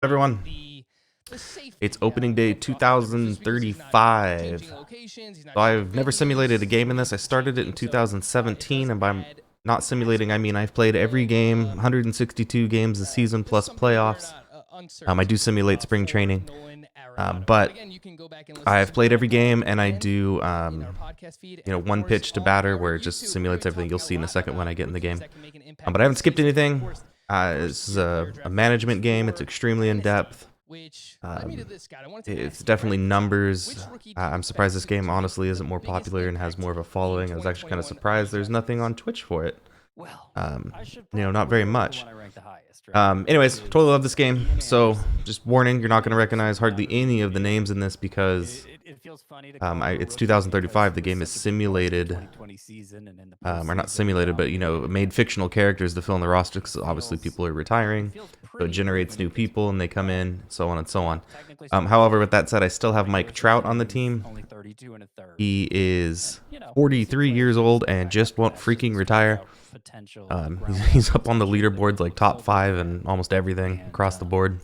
Everyone, it's opening day 2035. So I've never simulated a game in this. I started it in 2017, and by not simulating, I mean I've played every game, 162 games a season plus playoffs. I do simulate spring training, but I've played every game, and I do, one pitch to batter where it just simulates everything. You'll see in a second when I get in the game. But I haven't skipped anything. This is a management game. It's extremely in depth. It's definitely numbers. I'm surprised this game honestly isn't more popular and has more of a following. I was actually kind of surprised there's nothing on Twitch for it. Not very much. Anyways, totally love this game. So just warning, you're not going to recognize hardly any of the names in this because it's 2035. The game is simulated, or not simulated, but made fictional characters to fill in the roster because obviously people are retiring, so it generates new people and they come in, so on and so on. However, with that said, I still have Mike Trout on the team. He is 43 years old and just won't freaking retire. He's up on the leaderboards like top 5 and almost everything across the board.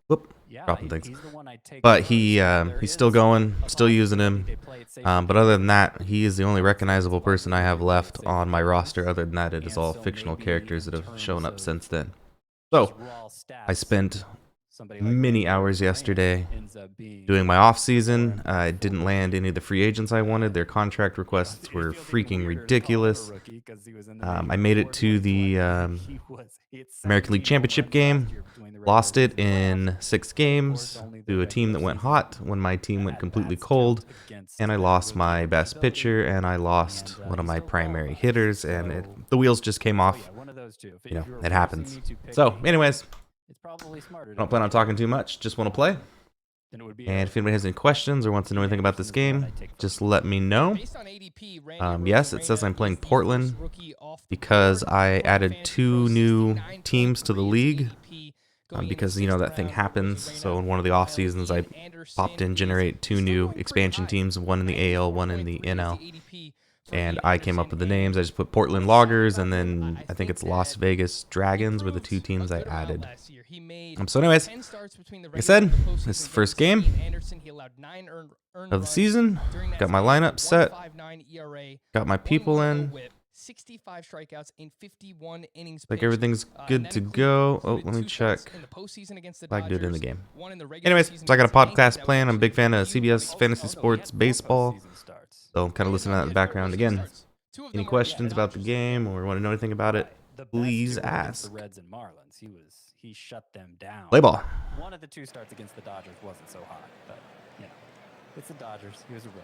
Whoop, dropping things. But he's still going, still using him. But other than that, he is the only recognizable person I have left on my roster. Other than that, it is all fictional characters that have shown up since then. So I spent many hours yesterday doing my off season. I didn't land any of the free agents I wanted. Their contract requests were freaking ridiculous. I made it to the American League Championship game, lost it in 6 games to a team that went hot when my team went completely cold, and I lost my best pitcher and I lost one of my primary hitters, and the wheels just came off. It happens. So anyways, I don't plan on talking too much, just want to play. And if anybody has any questions or wants to know anything about this game, just let me know. Yes, it says I'm playing Portland because I added 2 new teams to the league. Because that thing happens. So in one of the off seasons, I popped in generate 2 new expansion teams, one in the AL, one in the NL. And I came up with the names. I just put Portland Loggers, and then I think it's Las Vegas Dragons were the 2 teams I added. So anyways, like I said, this is the first game of the season. Got my lineup set. Got my people in. 65 strikeouts in 51 innings. Like everything's good to go. Oh, let me check. I can do it in the game. Anyways, so I got a podcast playing. I'm a big fan of CBS Fantasy Sports Baseball. So I'm kind of listening to that in the background. Again, any questions about the game or want to know anything about it, please ask. He shut them down. Play ball. One of the 2 starts against the Dodgers wasn't so hot, but it's the Dodgers. He was a rookie.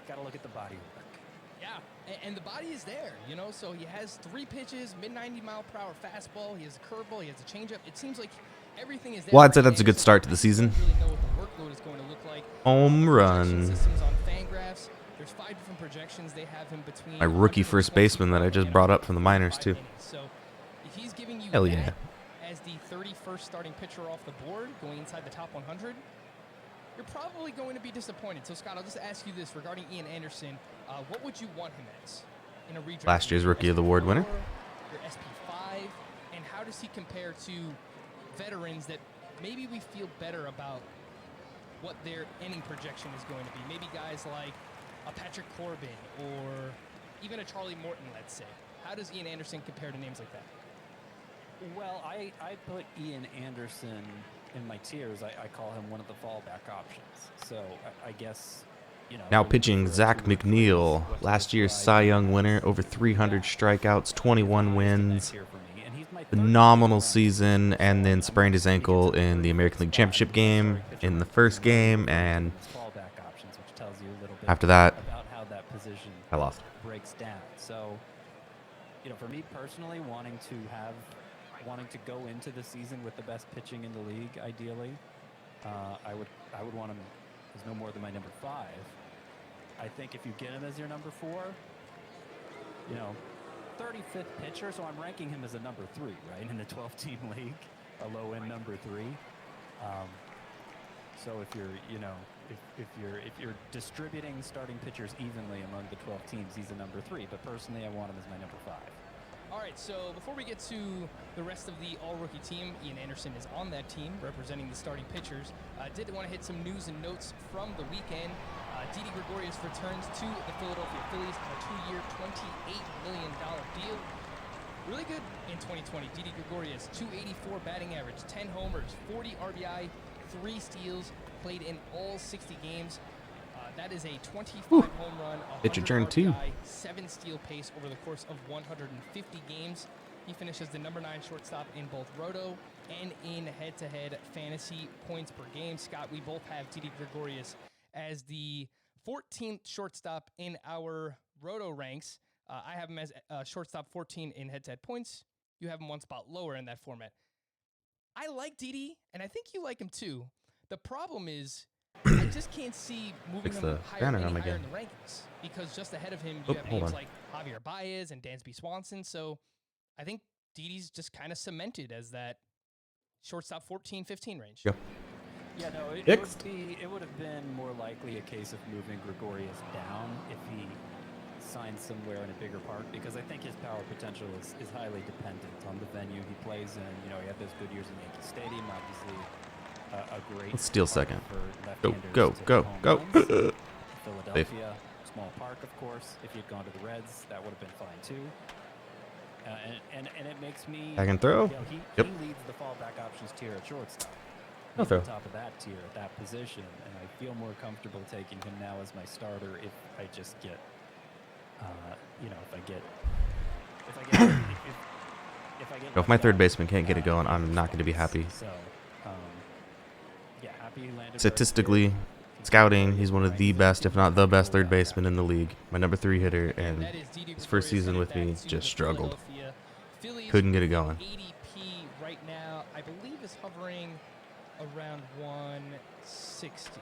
Got to look at the body work. Yeah, and the body is there, so he has 3 pitches, mid-90-mile-per-hour fastball, he has a curveball, he has a changeup. It seems like everything is there. Well, I'd say that's a good start to the season. Home run. There's 5 different projections. They have him between my rookie first baseman that I just brought up from the minors, too. So if he's giving you hell yeah, as the 31st starting pitcher off the board, going inside the top 100, you're probably going to be disappointed. So, Scott, I'll just ask you this regarding Ian Anderson. What would you want him as in a redraft? Last year's Rookie of the Award winner. Your SP5, and how does he compare to veterans that maybe we feel better about what their inning projection is going to be? Maybe guys like a Patrick Corbin or even a Charlie Morton, let's say. How does Ian Anderson compare to names like that? Well, I put Ian Anderson in my tiers. I call him one of the fallback options. So I guess, Now pitching Zach McNeil, last year's Cy Young winner, over 300 strikeouts, 21 wins, phenomenal season, and then sprained his ankle in the American League Championship game in the first game, and after that, about how that position I lost. breaks down. So, for me personally, wanting to go into the season with the best pitching in the league, ideally, I would want him as no more than my number 5. I think if you get him as your number 4, 35th pitcher, so I'm ranking him as a number 3, right, in the 12-team league, a low-end number 3. So if you're distributing starting pitchers evenly among the 12 teams, he's a number 3. But personally, I want him as my number 5. All right, so before we get to the rest of the all-rookie team, Ian Anderson is on that team representing the starting pitchers. Did want to hit some news and notes from the weekend. Didi Gregorius returns to the Philadelphia Phillies on a 2-year, $28 million deal. Really good in 2020. Didi Gregorius, 284 batting average, 10 homers, 40 RBI, 3 steals, played in all 60 games. That is a 25 home run, 100 turn RBI, 7 steal pace over the course of 150 games. He finishes the #9 shortstop in both Roto and in head-to-head fantasy points per game. Scott, we both have Didi Gregorius as the 14th shortstop in our Roto ranks. I have him as shortstop 14 in head-to-head points. You have him one spot lower in that format. I like Didi, and I think you like him too. The problem is, I just can't see moving Fix him the higher, banner any on higher again. in the rankings, because just ahead of him, you Oh, have hold names on. like Javier Baez and Dansby Swanson. So I think Didi's just kind of cemented as that shortstop 14-15 range. Yep. Yeah, no, Next. it would have been more likely a case of moving Gregorius down if he signed somewhere in a bigger park, because I think his power potential is highly dependent on the venue he plays in. You know, he had those good years in Yankee Stadium, obviously a great Let's steal park second. for Go, left-handers go, to hit go, home go. runs. Philadelphia, small park, of course. If he had gone to the Reds, that would have been fine too. And it makes me. I can throw. You know, he leads the fallback options tier at shortstop. I'll He's throw. at the top of that tier at that position, and I feel more comfortable taking him now as my starter if I just get, you know, If my third baseman can't get it going, I'm not going to be happy. So, yeah, happy he landed. Statistically, scouting, he's one of the best, if not the best, third baseman in the league. My number 3 hitter, and That is Didi his first Gregorius season with headed me back to just the struggled. Philadelphia Phillies. Couldn't get it going. ADP right now, I believe, is hovering around 160.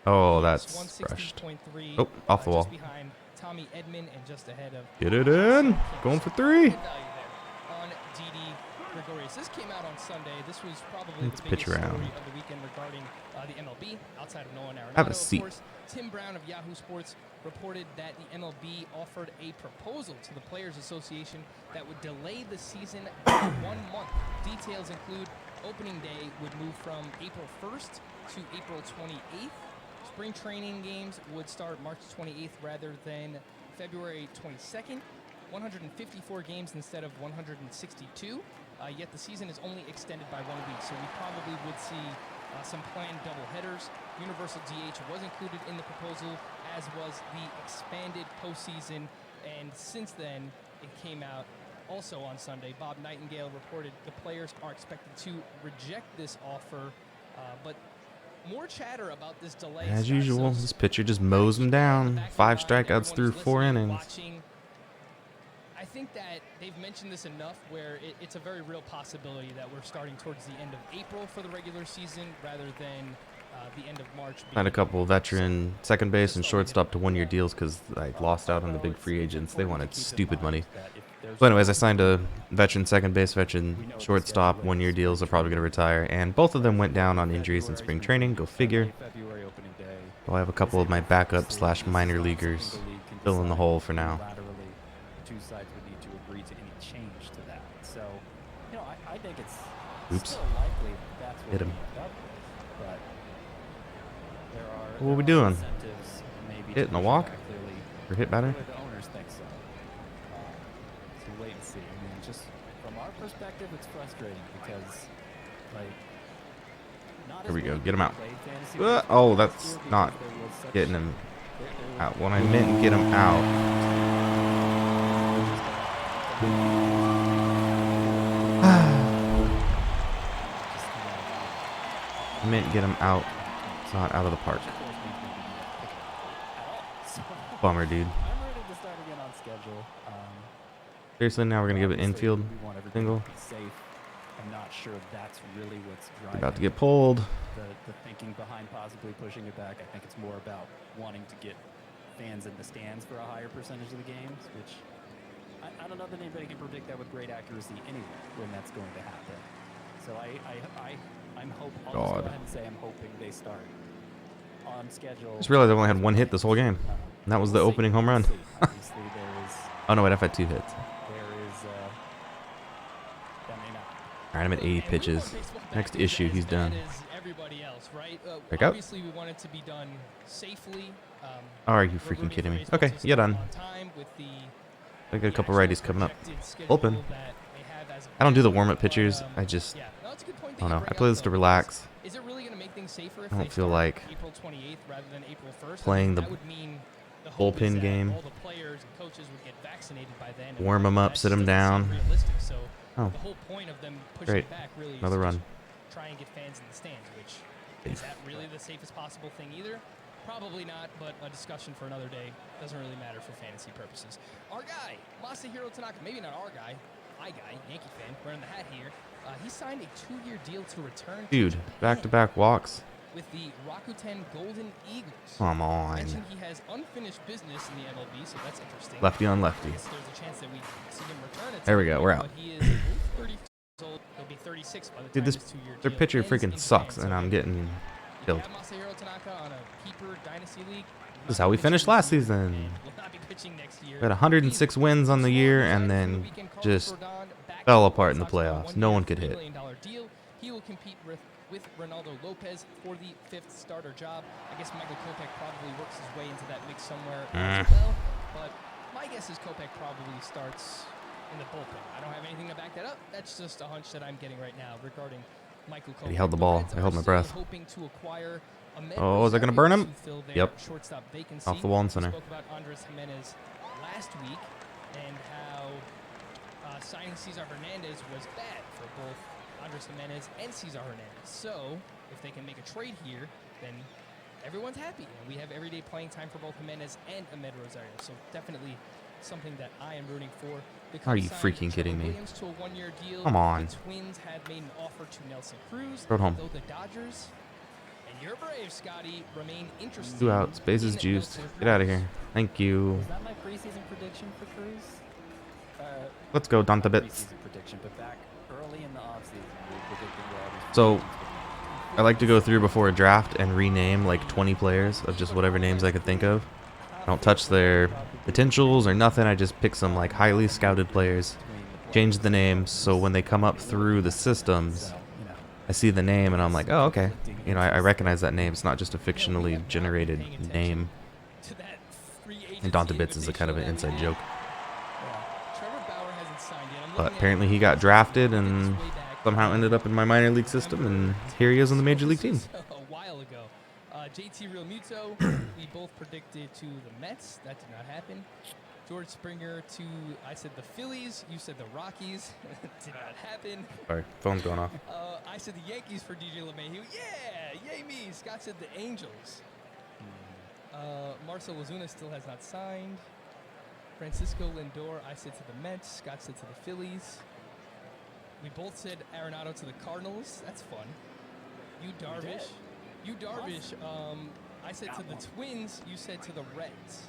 Oh, Yes, that's brushed. 160.3. Oh, off the wall. Just behind Tommy Edman and just ahead of. Get it in. Going for 3. Good value there on Didi Gregorius. This came out on Sunday. This was probably Let's the biggest pitch around. story of the weekend regarding the MLB outside of Nolan Arenado. Have a seat. Of course, Tim Brown of Yahoo Sports reported that the MLB offered a proposal to the Players Association that would delay the season by 1 month. Details include opening day would move from April 1st to April 28th. Spring training games would start March 28th rather than February 22nd. 154 games instead of 162. Yet the season is only extended by 1 week, so we probably would see some planned doubleheaders. Universal DH was included in the proposal, as was the expanded postseason. And since then, it came out also on Sunday. Bob Nightingale reported the players are expected to reject this offer, but more chatter about this delay. As Scott. usual, So this pitcher just mows him down. 5 strikeouts through 4 innings. I think that they've mentioned this enough where it's a very real possibility that we're starting towards the end of April for the regular season rather than the end of March. Signed a couple veteran second base and shortstop to 1-year deals because I lost out on the big free agents. They wanted stupid money. But anyways, I signed a veteran second base, veteran shortstop, 1-year deals. Are probably going to retire. And both of them went down on injuries in spring training. Go figure. So I have a couple of my backup / minor leaguers fill in the hole for now. Two sides would need to agree to any change to that. So, you know, I think it's Oops. still likely that's what Hit him. we end up with, but there are What are we there are doing? incentives maybe Hitting to a push walk? back, clearly. For hit batter? Clearly the owners think so. So wait and see. I mean, just from our perspective, it's frustrating because, like, not Here we as go. many Get him out. people played fantasy Oh, baseball last that's year not because there was such- getting him there out. When I meant get him out. I meant get him out, not out of the park. Bummer, dude. I'm ready to start again on schedule. Seriously, now we're going to give it Obviously, infield we want everybody single. to be safe. I'm not sure that's really what's We're driving about to get pulled. the thinking behind possibly pushing it back. I think it's more about wanting to get fans in the stands for a higher percentage of the games, which I don't know that anybody can predict that with great accuracy anyway when that's going to happen. So I'm hoping. I'll just go God. ahead and say I'm hoping they start on schedule. Just realized I've only had 1 hit this whole game. And that was the We'll see. opening home run. We'll see. Obviously, there is Oh no, wait, I've had 2 hits. there is All right, I'm at 80 pitches. Next issue, he's done. Everybody else, right? Pick up. Obviously, we want it to be done safely. Are you freaking kidding me? Okay, you're done. I got a couple righties coming up. Open. I don't do the warm-up pitchers. I just, I don't know. I play this to relax. Is it really going to make things safer if I don't feel like April 28th rather than April 1st? playing the bullpen game. All the players and coaches would get vaccinated by then. Warm them up, sit them down. So Oh, the whole point of them pushing great. it back really Another is to run. just try and get fans in the stands, which is that really the safest possible thing either? Probably not, but a discussion for another day. Doesn't really matter for fantasy purposes. Our guy, Masahiro Tanaka, maybe not our guy, my guy, Yankee fan, wearing the hat here. He signed a 2-year deal to return. Dude, back-to-back walks. With the Rakuten Golden Eagles. Come on. Mentioned he has unfinished business in the MLB, so that's interesting. Lefty on lefty. There's a chance that we see him return at There we go. We're out. but he is 32 years old. He'll be 36 by the time Dude, this his 2-year their deal pitcher ends freaking in sucks, Japan. and So I'm getting if killed. you have Masahiro Tanaka on a keeper dynasty league, This is how we finished last season. will not be pitching next year. We had 106 wins on the year, and then just fell apart in the playoffs. No one could hit. Deal. He will compete with Ronaldo Lopez for the 5th starter job. I guess Michael Kopech probably works his way into that mix somewhere as well. But my guess is Kopech probably starts in the bullpen. I don't have anything to back that up. That's just a hunch that I'm getting right now regarding Michael Kopech. He held the ball. I held my breath. Hoping to acquire Oh, is that going to burn him? Yep. Shortstop vacancy. Off the wall in center. We spoke about Andres Jimenez last week and how signing Cesar Hernandez was bad for both Andres Jimenez and Cesar Hernandez. So if they can make a trade here, then everyone's happy. And we have everyday playing time for both Jimenez and Ahmed Rosario. So definitely something that I am rooting for. Are you freaking kidding me? To a 1-year deal. Come on. The Twins had made an offer to Nelson Cruz. Throw it home. Though the Dodgers and your Braves, Scotty, remain interested. 2 outs. Bases juiced. Get out of here. Thank you. Is that my preseason prediction for Cruz? Let's go, Donta Bits. Preseason prediction, but back early in the offseason, we predicted So, I like to go through before a draft and rename like 20 players of just whatever names I could think of. I don't touch their potentials or nothing. I just pick some like highly scouted players, change the names so when they come up through the systems, I see the name and I'm like, oh, okay. You know, I recognize that name. It's not just a fictionally generated name. And Donta Bits is a kind of an inside joke. But apparently he got drafted and somehow ended up in my minor league system, and here he is on the major league team. A while ago. JT Realmuto, we both predicted to the Mets. That did not happen. George Springer to, I said the Phillies. You said the Rockies. Did not happen. Sorry, phone's going off. I said the Yankees for DJ LeMahieu. Yeah, yay me. Scott said the Angels. Marcel Ozuna still has not signed. Francisco Lindor, I said to the Mets. Scott said to the Phillies. We both said Arenado to the Cardinals. That's fun. You Darvish. I said to the Twins. You said to the Reds.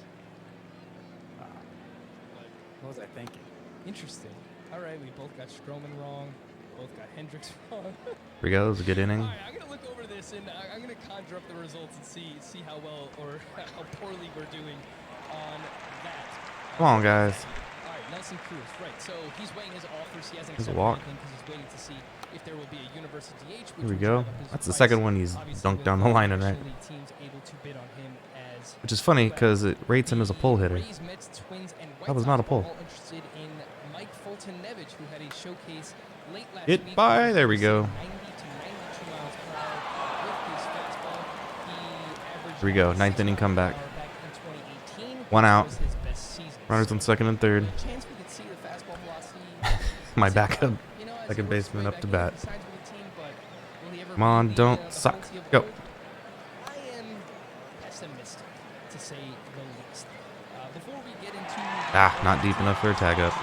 What was I thinking? Interesting. All right, we both got Stroman wrong. Both got Hendricks wrong. Here we go. It was a good inning. All right, I'm gonna look over this and I'm gonna conjure up the results and see how well or how poorly we're doing on that. Come on, guys. All right, Nelson Cruz. Right. So he's weighing his offers. He hasn't There's a accepted walk. anything because he's waiting to see if there will be a universal DH. Here we go. That's the second one he's dunked down the line in, right? Teams able to bid on him as Which is funny because it rates him as a pull hitter. Rays, Mets, Twins, and White That was Sox not a are pull. all interested in Mike Fulton-Nevich, who had a showcase late last Hit week. by. There we go. 90 to 92 miles per hour with his fastball. He averaged Here we go. 9th 96 inning comeback. miles per hour back in 2018. 1 out. Was his best season. Runners on second and third. Chance we could see the fastball velocity. My backup. You know, as second he works his baseman way up back to in, bat. he signs with the team, but will he ever Come on, be don't the suck. quality of Go. old? I am pessimistic, to say the least. Before we get into Not deep enough for a tag up.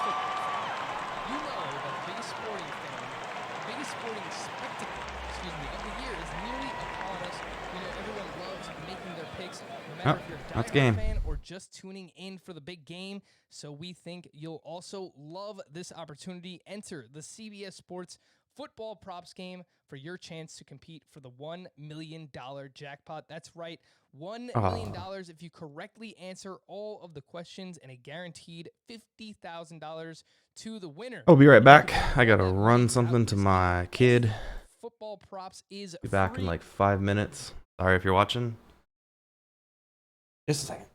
you know that the biggest sporting thing, the biggest sporting spectacle, of the year is nearly upon us. You know, everyone loves making their picks, no matter if you're a that's diehard game. fan or just tuning in for the big game. So we think you'll also love this opportunity. Enter the CBS Sports football props game for your chance to compete for the $1 million jackpot. That's right, $1 million if you correctly answer all of the questions, and a guaranteed $50,000 to the winner. I'll be right back. I gotta run something to my kid. Football props is Be back in like 5 minutes. Sorry if you're watching. Just a second.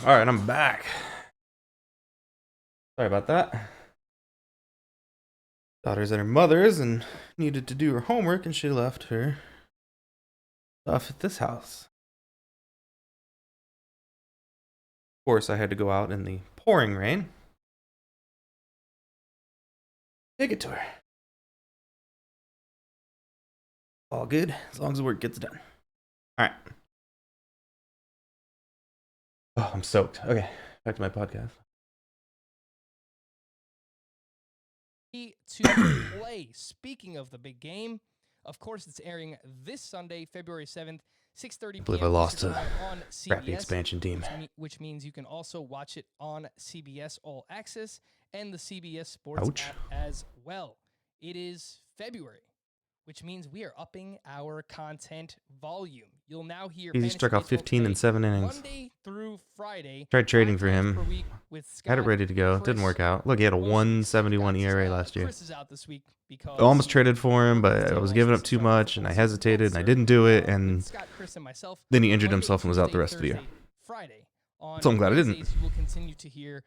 All right, I'm back. Sorry about that. Daughter's at her mother's and needed to do her homework, and she left her stuff at this house. Of course, I had to go out in the pouring rain. Take it to her. All good, as long as the work gets done. All right. Oh, I'm soaked. Okay, back to my podcast. To play. Speaking of the big game, of course, it's airing this Sunday, February 7th, 6:30 p.m. I believe I lost to on crappy CBS, expansion team. which means you can also watch it on CBS All Access and the CBS Sports app as well. It is February, which means we are upping our content volume. You'll now hear he struck out 15 in 7 innings. Monday through Friday. Tried trading for him. Had it ready to go. Didn't work out. Look, he had a 1.71 ERA last year. Chris is out this week because I almost traded for him, but I was giving up too much, and I hesitated, and I didn't do it, and then he injured himself and was out the rest of the year. So I'm glad I didn't.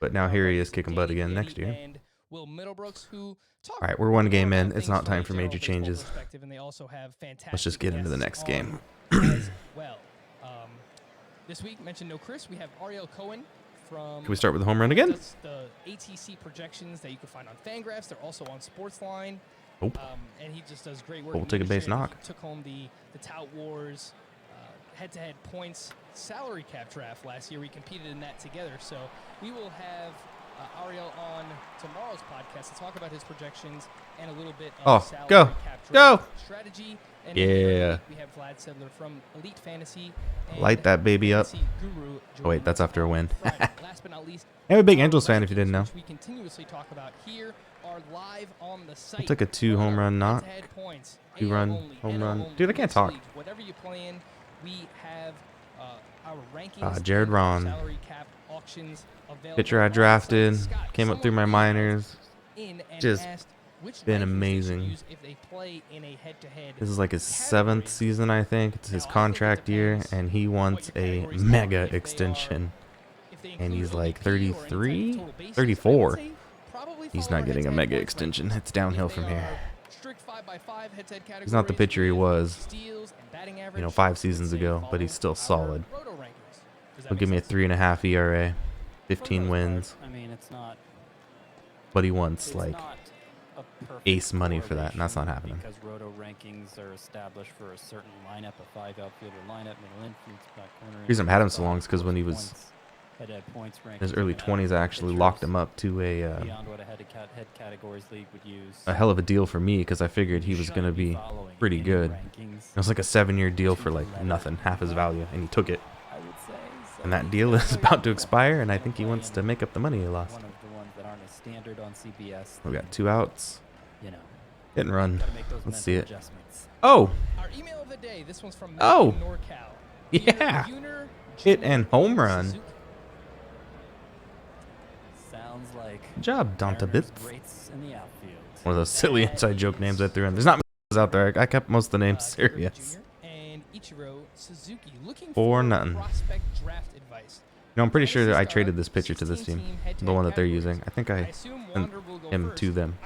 But now here he is kicking butt again next year. All right, we're 1 game in. It's not time for major changes. Let's just get into the next game. Well, this week, mentioned no Chris. We have Ariel Cohen from. Can we start with the home run again? The ATC projections that you can find on Fangraphs. They're also on Sportsline. Nope. And he just does great work. We'll take a base knock. He took home the Tout Wars head-to-head points salary cap draft last year. We competed in that together. So we will have Ariel on tomorrow's podcast to talk about his projections and a little bit of salary cap draft strategy. And yeah. We have Vlad Sedler from Elite Fantasy. Light that baby up. Oh wait, that's after a win. Last but not least, I'm a big Angels fan if you didn't know. We continuously talk about here are live on the site. I'll take a 2 home run knock. 2 run home run. Dude, I can't talk. Whatever you play in, we have our rankings. Jared Ron. Salary cap auctions available. Pitcher I drafted. Came up through my minors. Just been amazing. This is like his 7th season, I think. It's his contract year, and he wants a mega extension. And he's like 33? 34. He's not getting a mega extension. It's downhill from here. He's not the pitcher he was, 5 seasons ago, but he's still solid. He'll give me a 3.5 ERA, 15 wins. I mean, it's not. But he wants like ace money for that, and that's not happening. Because roto rankings are established for a certain lineup, a 5 outfielder lineup, middle infield, back corner. The reason I've had him so long is because when he was in his early 20s, I actually locked him up to a hell of a deal for me because I figured he was going to be pretty good. It was like a 7-year deal for like nothing, half his value, and he took it. And that deal is about to expire, and I think he wants to make up the money he lost. We got 2 outs. Hit and run. Let's see it. Oh! Oh! Yeah! Hit and home run. Good job, Donta Bits. One of those silly inside joke names I threw in. There's not many out there. I kept most of the names serious. 4-0. I'm pretty sure that I traded this pitcher to this team, the one that they're using. I think I sent him to them.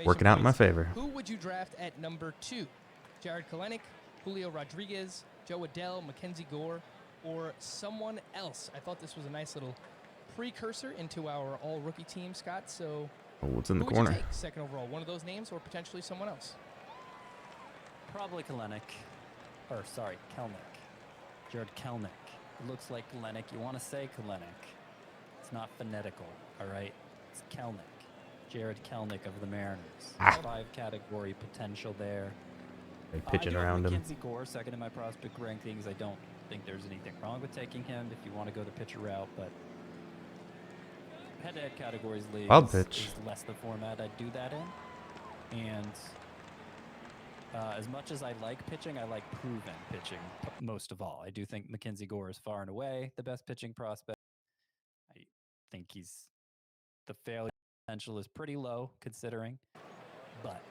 Working out in my favor. Who would you draft at number 2? Jared Kelenic, Julio Rodriguez, Joe Adell, Mackenzie Gore, or someone else? I thought this was a nice little precursor into our all-rookie team, Scott. So, what's in the who corner? Would you take second overall? One of those names, or potentially someone else? Probably Kelenic. Or sorry, Kelenic. Jared Kelenic. It looks like Kelenic. You want to say Kelenic. It's not phonetical, all right? It's Kelenic. Jared Kelenic of the Mariners. 5 category potential there. Pitching around him. Mackenzie Gore, second in my prospect rankings. I don't think there's anything wrong with taking him if you want to go the pitcher route, but head-to-head categories leagues Wild pitch. is less the format I'd do that in. And as much as I like pitching, I like proven pitching most of all. I do think Mackenzie Gore is far and away the best pitching prospect. I think the failure potential is pretty low considering, but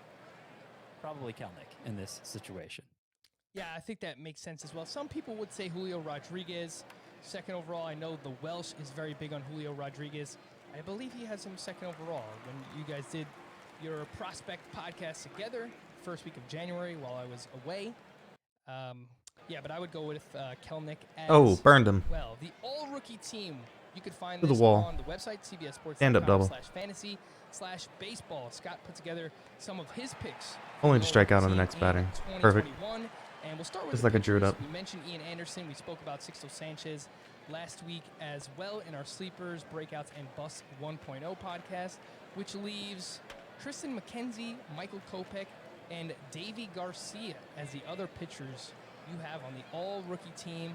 probably Kelenic in this situation. Yeah, I think that makes sense as well. Some people would say Julio Rodriguez, second overall. I know the Welsh is very big on Julio Rodriguez. I believe he has him second overall. When you guys did your prospect podcast together, first week of January while I was away. Yeah, but I would go with Kelnick as Oh, burned him. well. The all-rookie team. You could find To the this wall. on the website, Stand-up double. cbssports.com/fantasy/baseball. Scott put together some of his picks. Only for to the strike out on the team next in batter. Perfect. 2021. And we'll start with Just the like I drew it pitchers. up. We mentioned Ian Anderson. We spoke about Sixto Sanchez last week as well in our Sleepers, Breakouts, and Busts 1.0 podcast, which leaves Tristan McKenzie, Michael Kopech, and Davey Garcia as the other pitchers you have on the all-rookie team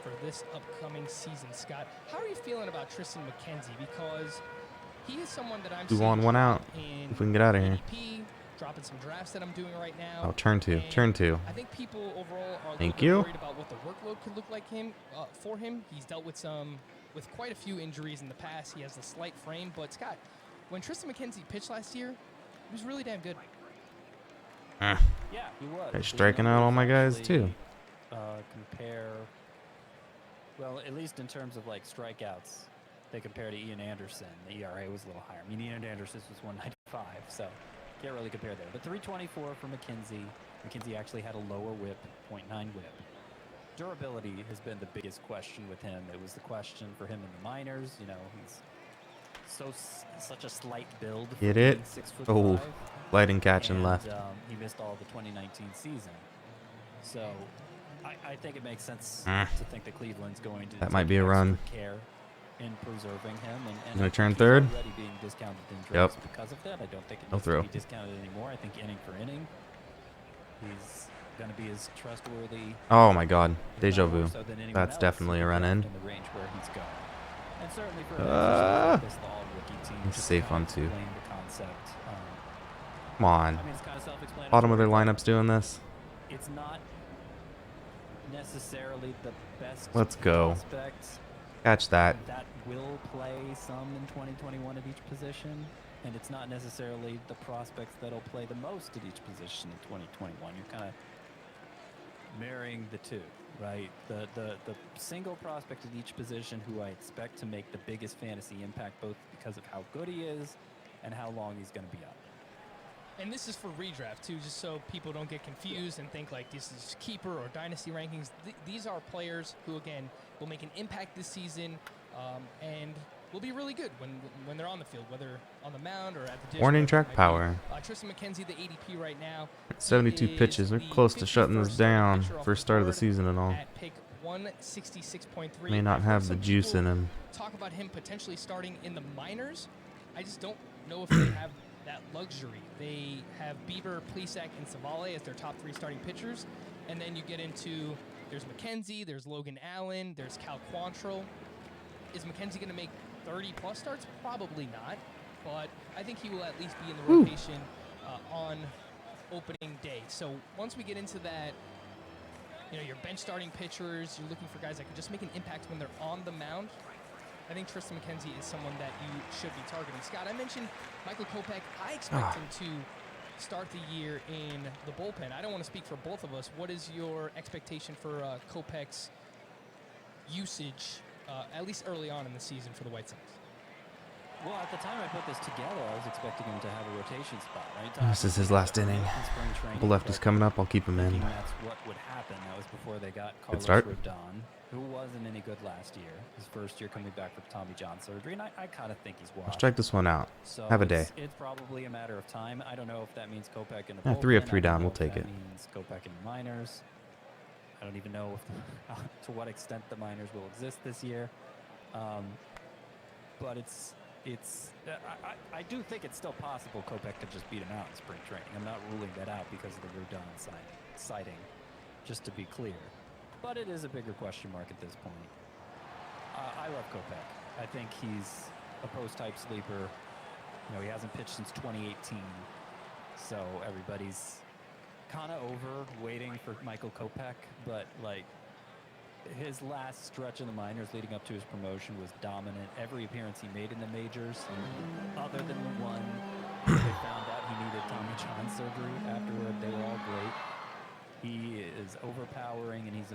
for this upcoming season. Scott, how are you feeling about Tristan McKenzie? Because he is someone that I'm Two seeing on, one out. in If we can get out of here. ADP, dropping some drafts that I'm doing right now. Oh, turn two. And Turn two. I think people overall are a Thank little you. bit worried about what the workload could look like for him. He's dealt with quite a few injuries in the past. He has a slight frame, but Scott, when Tristan McKenzie pitched last year, he was really damn good. Yeah, he was. They're The striking out all my guys, numbers too. actually, compare, well, at least in terms of like strikeouts, they compare to Ian Anderson. The ERA was a little higher. I mean, Ian Anderson was 195, so can't really compare there. But 324 for McKenzie. McKenzie actually had a lower whip, 0.9 whip. Durability has been the biggest question with him. It was the question for him in the minors. You know, he's such a slight build. Get for it? being 6'5". Oh, lighting catch and left. He missed all the 2019 season. So I think it makes sense Mm. to think that Cleveland's going to That might take be a extra run. care in preserving him. And Gonna I turn think he's third? already being discounted in Yep. drafts because of that. I don't think it No needs throw. to be discounted anymore. I think inning for inning, he's going to be as trustworthy. Oh my god. if Deja not more vu. so than anyone That's else definitely who a run drafted in. in the range where he's going. And certainly for this all-rookie team, He's just safe to on kind of two. explain the concept. Come on. I mean, it's kind of self-explanatory. Bottom of their but lineups doing this. it's not necessarily the best Let's go. prospect Catch that. that will play some in 2021 at each position, and it's not necessarily the prospects that'll play the most at each position in 2021. You're kind of marrying the two, right? The single prospect at each position who I expect to make the biggest fantasy impact, both because of how good he is and how long he's going to be up. And this is for redraft too, just so people don't get confused and think like this is keeper or dynasty rankings. These are players who, again, will make an impact this season and will be really good when they're on the field, whether on the mound or at the dish. Warning whatever it track might be. power. Tristan McKenzie, the ADP right now. 72 he is pitches. We're the close to shutting this 51st down. pitcher off First the start of the board season and all. At pick 166.3. May not I've heard have the some juice people in him. talk about him potentially starting in the minors. I just don't know if they have that luxury. They have Bieber, Plesac, and Savale as their top three starting pitchers. And then you get into, there's McKenzie, there's Logan Allen, there's Cal Quantrill. Is McKenzie going to make 30-plus starts? Probably not. But I think he will at least be in the rotation on opening day. So once we get into that, your bench starting pitchers, you're looking for guys that can just make an impact when they're on the mound. I think Tristan McKenzie is someone that you should be targeting. Scott, I mentioned Michael Kopech. I expect him to start the year in the bullpen. I don't want to speak for both of us. What is your expectation for Kopech's usage, at least early on in the season for the White Sox? Well, at the time I put this together, I was expecting him to have a rotation spot, right? This is his last inning. Couple lefties coming up. I'll keep him in. That's what would happen. That was before they got Carlos start. Rodon, who wasn't any good last year. His first year coming back from Tommy John surgery, and I kind of think he's I'll washed. strike this one out. So Have a day. It's probably a matter of time. I don't know if that means Kopech in the Yeah, bullpen. 3 of 3 I don't down. know We'll if take that it. means Kopech in the minors. I don't even know if to what extent the minors will exist this year. But I do think it's still possible Kopech could just beat him out in spring training. I'm not ruling that out because of the Rodon sighting, just to be clear. But it is a bigger question mark at this point. I love Kopech. I think he's a post-type sleeper. He hasn't pitched since 2018, so everybody's kind of over waiting for Michael Kopech. But his last stretch in the minors leading up to his promotion was dominant. Every appearance he made in the majors, other than the one they found out he needed Tommy John surgery afterward, they were all great. He is overpowering, and he's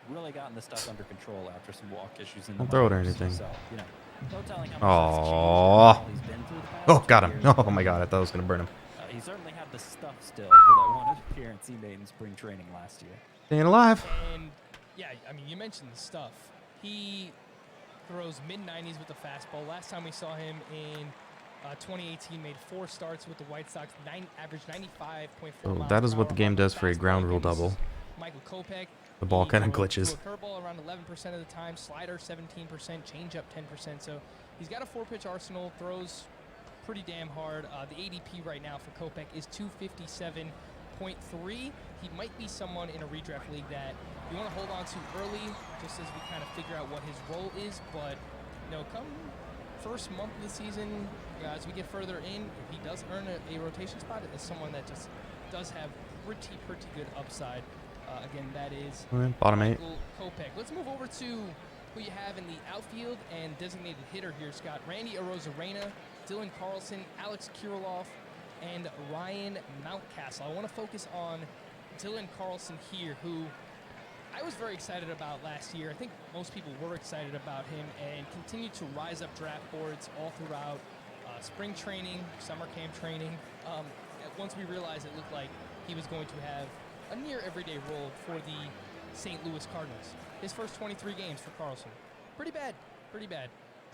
really gotten the stuff under control after some walk issues in the Don't throw it or minors. anything. So, you know, no telling how much Aww. that's changed how he's been through the past Oh, 2 got him. years, Oh my god, I thought I was going to burn him. he certainly had the stuff still for that one appearance he made in spring training last year. Staying alive. And yeah, I mean, you mentioned the stuff. He throws mid-90s with the fastball. Last time we saw him in 2018, made 4 starts with the White Sox, averaged 95.4 Oh, miles that per is what hour the game on does for a fastball. ground rule Again, this double. is Michael Kopech. The ball He kind of threw glitches. a curveball around 11% of the time, slider 17%, changeup 10%. So he's got a 4-pitch arsenal, throws pretty damn hard. The ADP right now for Kopech is 257.3. He might be someone in a redraft league that you want to hold on to early, just as we kind of figure out what his role is. But you know, come first month of the season, as we get further in, if he does earn a rotation spot, it's someone that just does have pretty good upside. Again, that is Bottom 8. Michael Kopech. Let's move over to who you have in the outfield and designated hitter here, Scott. Randy Arozarena, Dylan Carlson, Alex Kirilloff, and Ryan Mountcastle. I want to focus on Dylan Carlson here, who I was very excited about last year. I think most people were excited about him and continued to rise up draft boards all throughout spring training, summer camp training. Once we realized it looked like he was going to have a near everyday role for the St. Louis Cardinals. His first 23 games for Carlson. Pretty bad.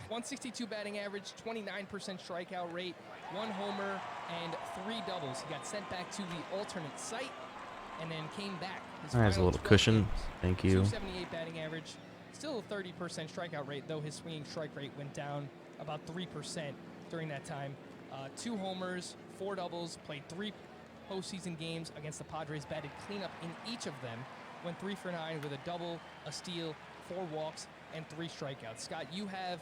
162 batting average, 29% strikeout rate, 1 homer, and 3 doubles. He got sent back to the alternate site and then came back. His There's a final little 12 cushion. games, Thank you. 278 batting average, still a 30% strikeout rate, though his swinging strike rate went down about 3% during that time. 2 homers, 4 doubles, played 3 postseason games against the Padres, batted cleanup in each of them, went 3 for 9 with a double, a steal, 4 walks, and 3 strikeouts. Scott, you have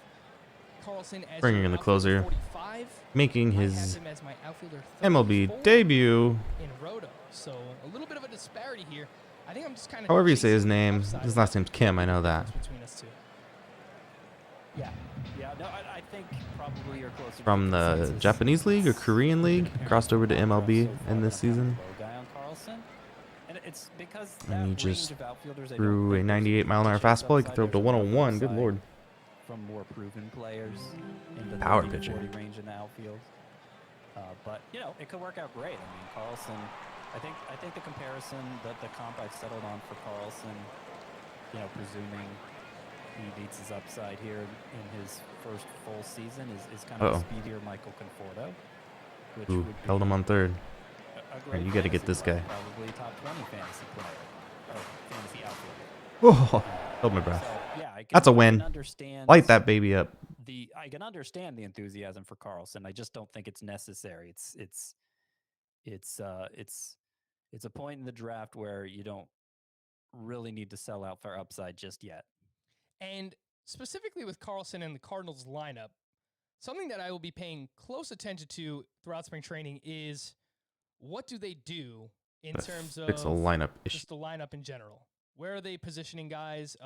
Carlson as Bringing your in the outfielder closer, 45. making I have his him as my outfielder MLB 34 debut. in Roto. So a little bit of a disparity here. I think I'm just kind of However you say his name, his last name's Kim, I know that. between us two. Yeah, no, I think probably you're closer to From the consensus. Japanese league or Korean league, crossed over to MLB in this season. Low guy on Carlson. And it's because And he that just range of outfielders, I threw don't a think there's 98-mile-an-hour much fastball. He could upside. throw up to There's enough 101. Good upside lord. From more proven players in the Power 30 to pitching. 40 range in the outfield. But you know, it could work out great. I mean, Carlson. I think the comparison, the comp I've settled on for Carlson, you know, presuming he beats his upside here in his first full season, is kind of a speedier Michael Conforto, which Ooh, would be held him on third. a great you gotta get fantasy this player, guy. Probably top 20 fantasy player or fantasy outfielder. Whoa, held my breath. So, yeah, That's a I can win. understand Light that baby up. I can understand the enthusiasm for Carlson. I just don't think it's necessary. It's a point in the draft where you don't really need to sell out for upside just yet. And specifically with Carlson and the Cardinals lineup, something that I will be paying close attention to throughout spring training is what do they do in terms of Fix a lineup issue. just the lineup in general. Where are they positioning guys?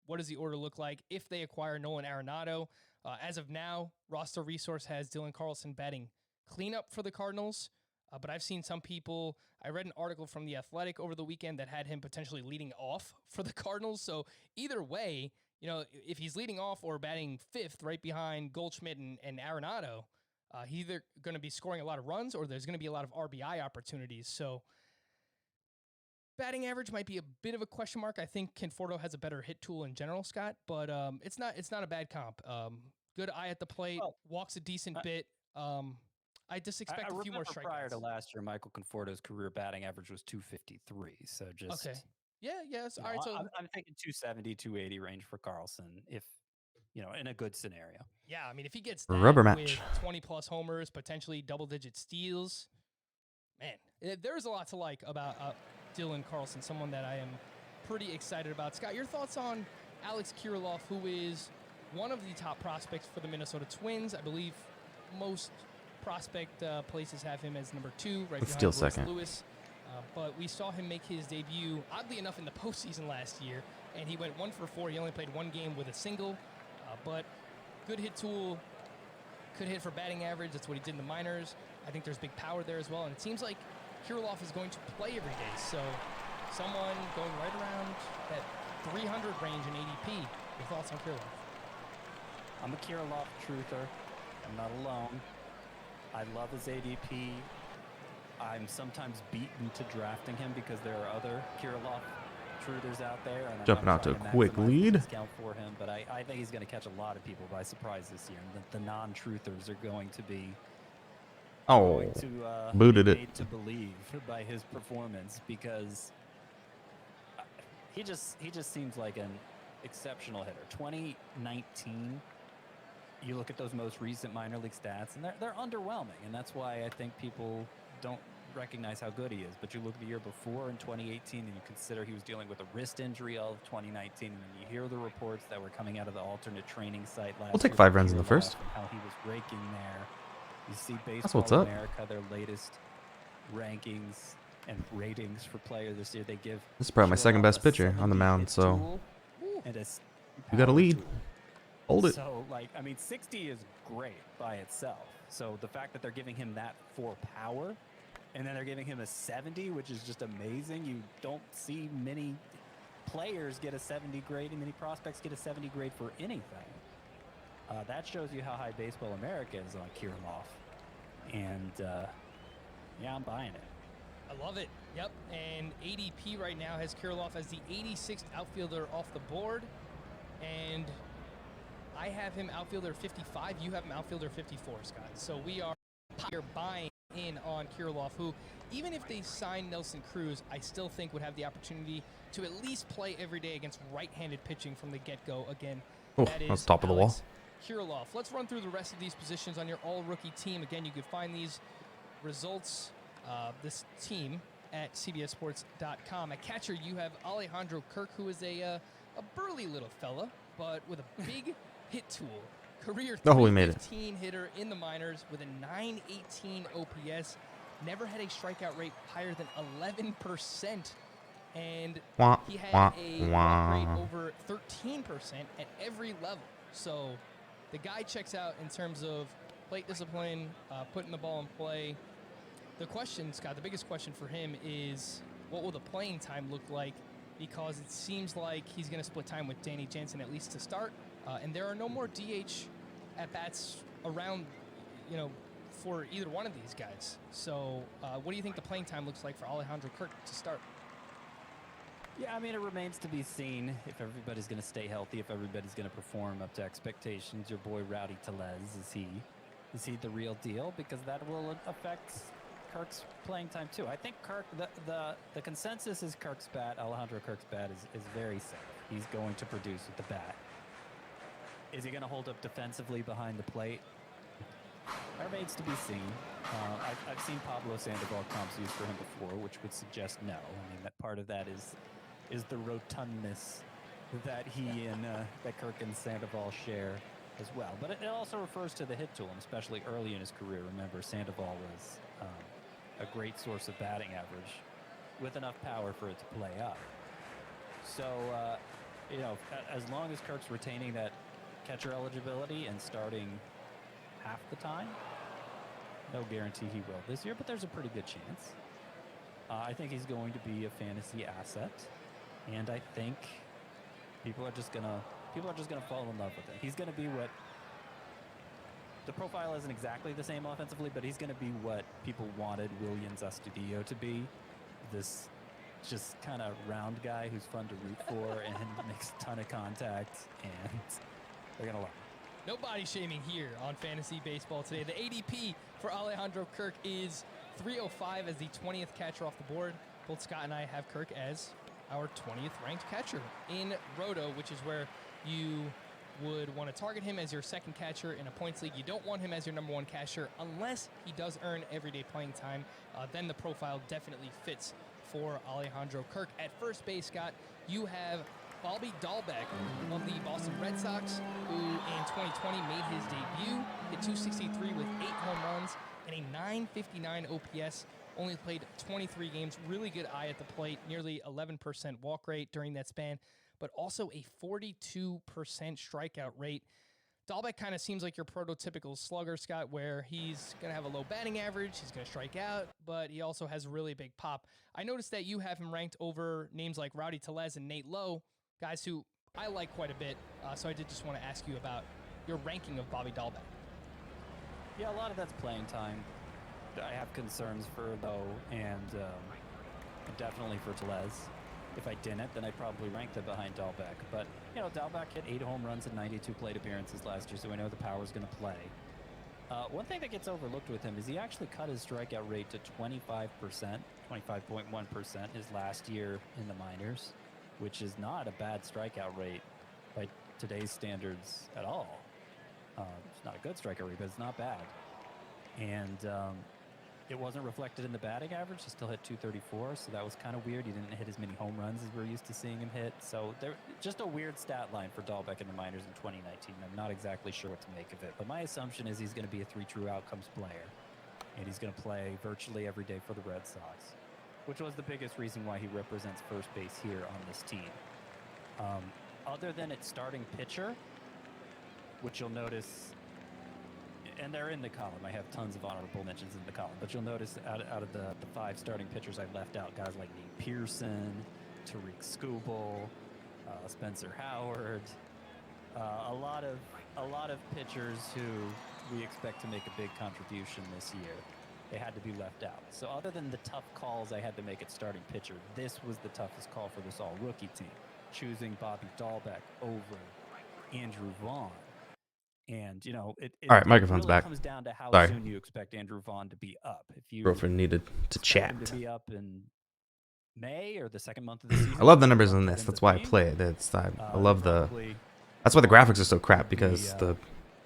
What does the order look like if they acquire Nolan Arenado? As of now, Roster Resource has Dylan Carlson batting cleanup for the Cardinals. But I've seen some people, I read an article from The Athletic over the weekend that had him potentially leading off for the Cardinals. So either way, you know, if he's leading off or batting 5th right behind Goldschmidt and Arenado, he's either going to be scoring a lot of runs or there's going to be a lot of RBI opportunities. So batting average might be a bit of a question mark. I think Conforto has a better hit tool in general, Scott, but it's not a bad comp. Good eye at the plate, walks a decent bit. I just expect a few more strikeouts. Prior to last year, Michael Conforto's career batting average was 253. So just okay. Yeah. All right. So I'm thinking 270, 280 range for Carlson, if you know, in a good scenario. Yeah, I mean, if he gets that Rubber match with 20 plus homers, potentially double-digit steals, man, there's a lot to like about Dylan Carlson, someone that I am pretty excited about. Scott, your thoughts on Alex Kirilloff, who is one of the top prospects for the Minnesota Twins? I believe most prospect places have him as number 2, right behind Still Royce second. Lewis. But we saw him make his debut, oddly enough, in the postseason last year, and he went 1 for 4. He only played 1 game with a single, but good hit tool, could hit for batting average. That's what he did in the minors. I think there's big power there as well, and it seems like Kirilloff is going to play every day. So someone going right around that 300 range in ADP. Your thoughts on Kirilloff? I'm a Kirilloff truther. I'm not alone. I love his ADP. I'm sometimes beaten to drafting him because there are other Kirilloff truthers out there. And Jumping I'm out to a trying quick maximize the lead. discount for him, but I think he's going to catch a lot of people by surprise this year. And the non-truthers are going to be Oh, to, booted be it. made to believe by his performance, because he just seems like an exceptional hitter. 2019, you look at those most recent minor league stats, and they're underwhelming, and that's why I think people don't recognize how good he is. But you look at the year before in 2018, and you consider he was dealing with a wrist injury all of 2019, and then you hear the reports that were coming out of the alternate training site last year. We'll take 5 runs in the Kirilloff, first. how he was raking there. You see That's Baseball what's up. America, their latest rankings and ratings for players this year. They give This is probably my second Kirilloff best a pitcher on the 70 mound, hit so tool and a you got a power lead. tool. Hold it. So, like, I mean, 60 is great by itself. So the fact that they're giving him that for power, and then they're giving him a 70, which is just amazing. You don't see many players get a 70 grade, and many prospects get a 70 grade for anything. That shows you how high Baseball America is on Kirilloff. And, yeah, I'm buying it. I love it. Yep. And ADP right now has Kirilloff as the 86th outfielder off the board. And I have him outfielder 55. You have him outfielder 54, Scott. So we are here buying in on Kirilloff, who, even if they sign Nelson Cruz, I still think would have the opportunity to at least play every day against right-handed pitching from the get-go. Again, Oh, that is that's top of the wall. Alex Kirilloff. Let's run through the rest of these positions on your all-rookie team. Again, you can find these results, this team, at cbssports.com. At catcher, you have Alejandro Kirk, who is a burly little fella, but with a big hit tool. Career Oh, we made it. 315 hitter in the minors with a 918 OPS. Never had a strikeout rate higher than 11%. And Wah, he had wah, a walk wah. rate over 13% at every level. So the guy checks out in terms of plate discipline, putting the ball in play. The question, Scott, the biggest question for him is, what will the playing time look like? Because it seems like he's going to split time with Danny Jansen at least to start. And there are no more DH at-bats around, for either one of these guys. So what do you think the playing time looks like for Alejandro Kirk to start? Yeah, I mean, it remains to be seen if everybody's going to stay healthy, if everybody's going to perform up to expectations. Your boy Rowdy Tellez, is he the real deal? Because that will affect Kirk's playing time too. I think Kirk, the consensus is Kirk's bat, Alejandro Kirk's bat is very safe. He's going to produce with the bat. Is he going to hold up defensively behind the plate? That remains to be seen. I've seen Pablo Sandoval comps used for him before, which would suggest no. I mean, that part of that is the rotundness that he and that Kirk and Sandoval share as well. But it also refers to the hit tool, and especially early in his career. Remember, Sandoval was a great source of batting average with enough power for it to play up. So, as long as Kirk's retaining that catcher eligibility and starting half the time, no guarantee he will this year, but there's a pretty good chance. I think he's going to be a fantasy asset, and I think people are just gonna fall in love with him. He's gonna be what the profile isn't exactly the same offensively, but he's gonna be what people wanted Willians Astudillo to be. This just kind of round guy who's fun to root for and makes a ton of contact, and they're gonna love him. No body shaming here on Fantasy Baseball today. The ADP for Alejandro Kirk is 305 as the 20th catcher off the board. Both Scott and I have Kirk as our 20th ranked catcher in Roto, which is where you would want to target him as your second catcher in a points league. You don't want him as your number one catcher unless he does earn everyday playing time. Then the profile definitely fits for Alejandro Kirk. At first base, Scott, you have Bobby Dahlbeck of the Boston Red Sox, who in 2020 made his debut, hit 263 with 8 home runs and a 959 OPS. Only played 23 games. Really good eye at the plate. Nearly 11% walk rate during that span, but also a 42% strikeout rate. Dahlbeck kind of seems like your prototypical slugger, Scott, where he's going to have a low batting average, he's going to strike out, but he also has really big pop. I noticed that you have him ranked over names like Rowdy Tellez and Nate Lowe, guys who I like quite a bit. So I did just want to ask you about your ranking of Bobby Dahlbeck. Yeah, a lot of that's playing time. I have concerns for Lowe and definitely for Tellez. If I didn't, then I'd probably rank them behind Dahlbeck. But, you know, Dahlbeck hit 8 home runs in 92 plate appearances last year, so I know the power's going to play. One thing that gets overlooked with him is he actually cut his strikeout rate to 25%, 25.1% his last year in the minors, which is not a bad strikeout rate by today's standards at all. It's not a good strikeout rate, but it's not bad. And it wasn't reflected in the batting average. He still hit 234, so that was kind of weird. He didn't hit as many home runs as we're used to seeing him hit. So just a weird stat line for Dahlbeck in the minors in 2019. I'm not exactly sure what to make of it, but my assumption is he's going to be a 3 true outcomes player, and he's going to play virtually every day for the Red Sox, which was the biggest reason why he represents first base here on this team. Other than its starting pitcher, which you'll notice, and they're in the column. I have tons of honorable mentions in the column, but you'll notice out of the 5 starting pitchers I left out, guys like Nate Pearson, Tariq Skubal, Spencer Howard, a lot of pitchers who we expect to make a big contribution this year. They had to be left out. So other than the tough calls I had to make at starting pitcher, this was the toughest call for this all-rookie team, choosing Bobby Dahlbeck over Andrew Vaughn. And, you know, it All right, microphone's really back. comes down to how Sorry. soon you expect Andrew Vaughn to be up. If you Girlfriend needed to expect him chat. to be up in May or the second month of the season. I love the numbers once on that this. ends That's up why I being, play it. I uh, love the. probably That's why the graphics are so crap, because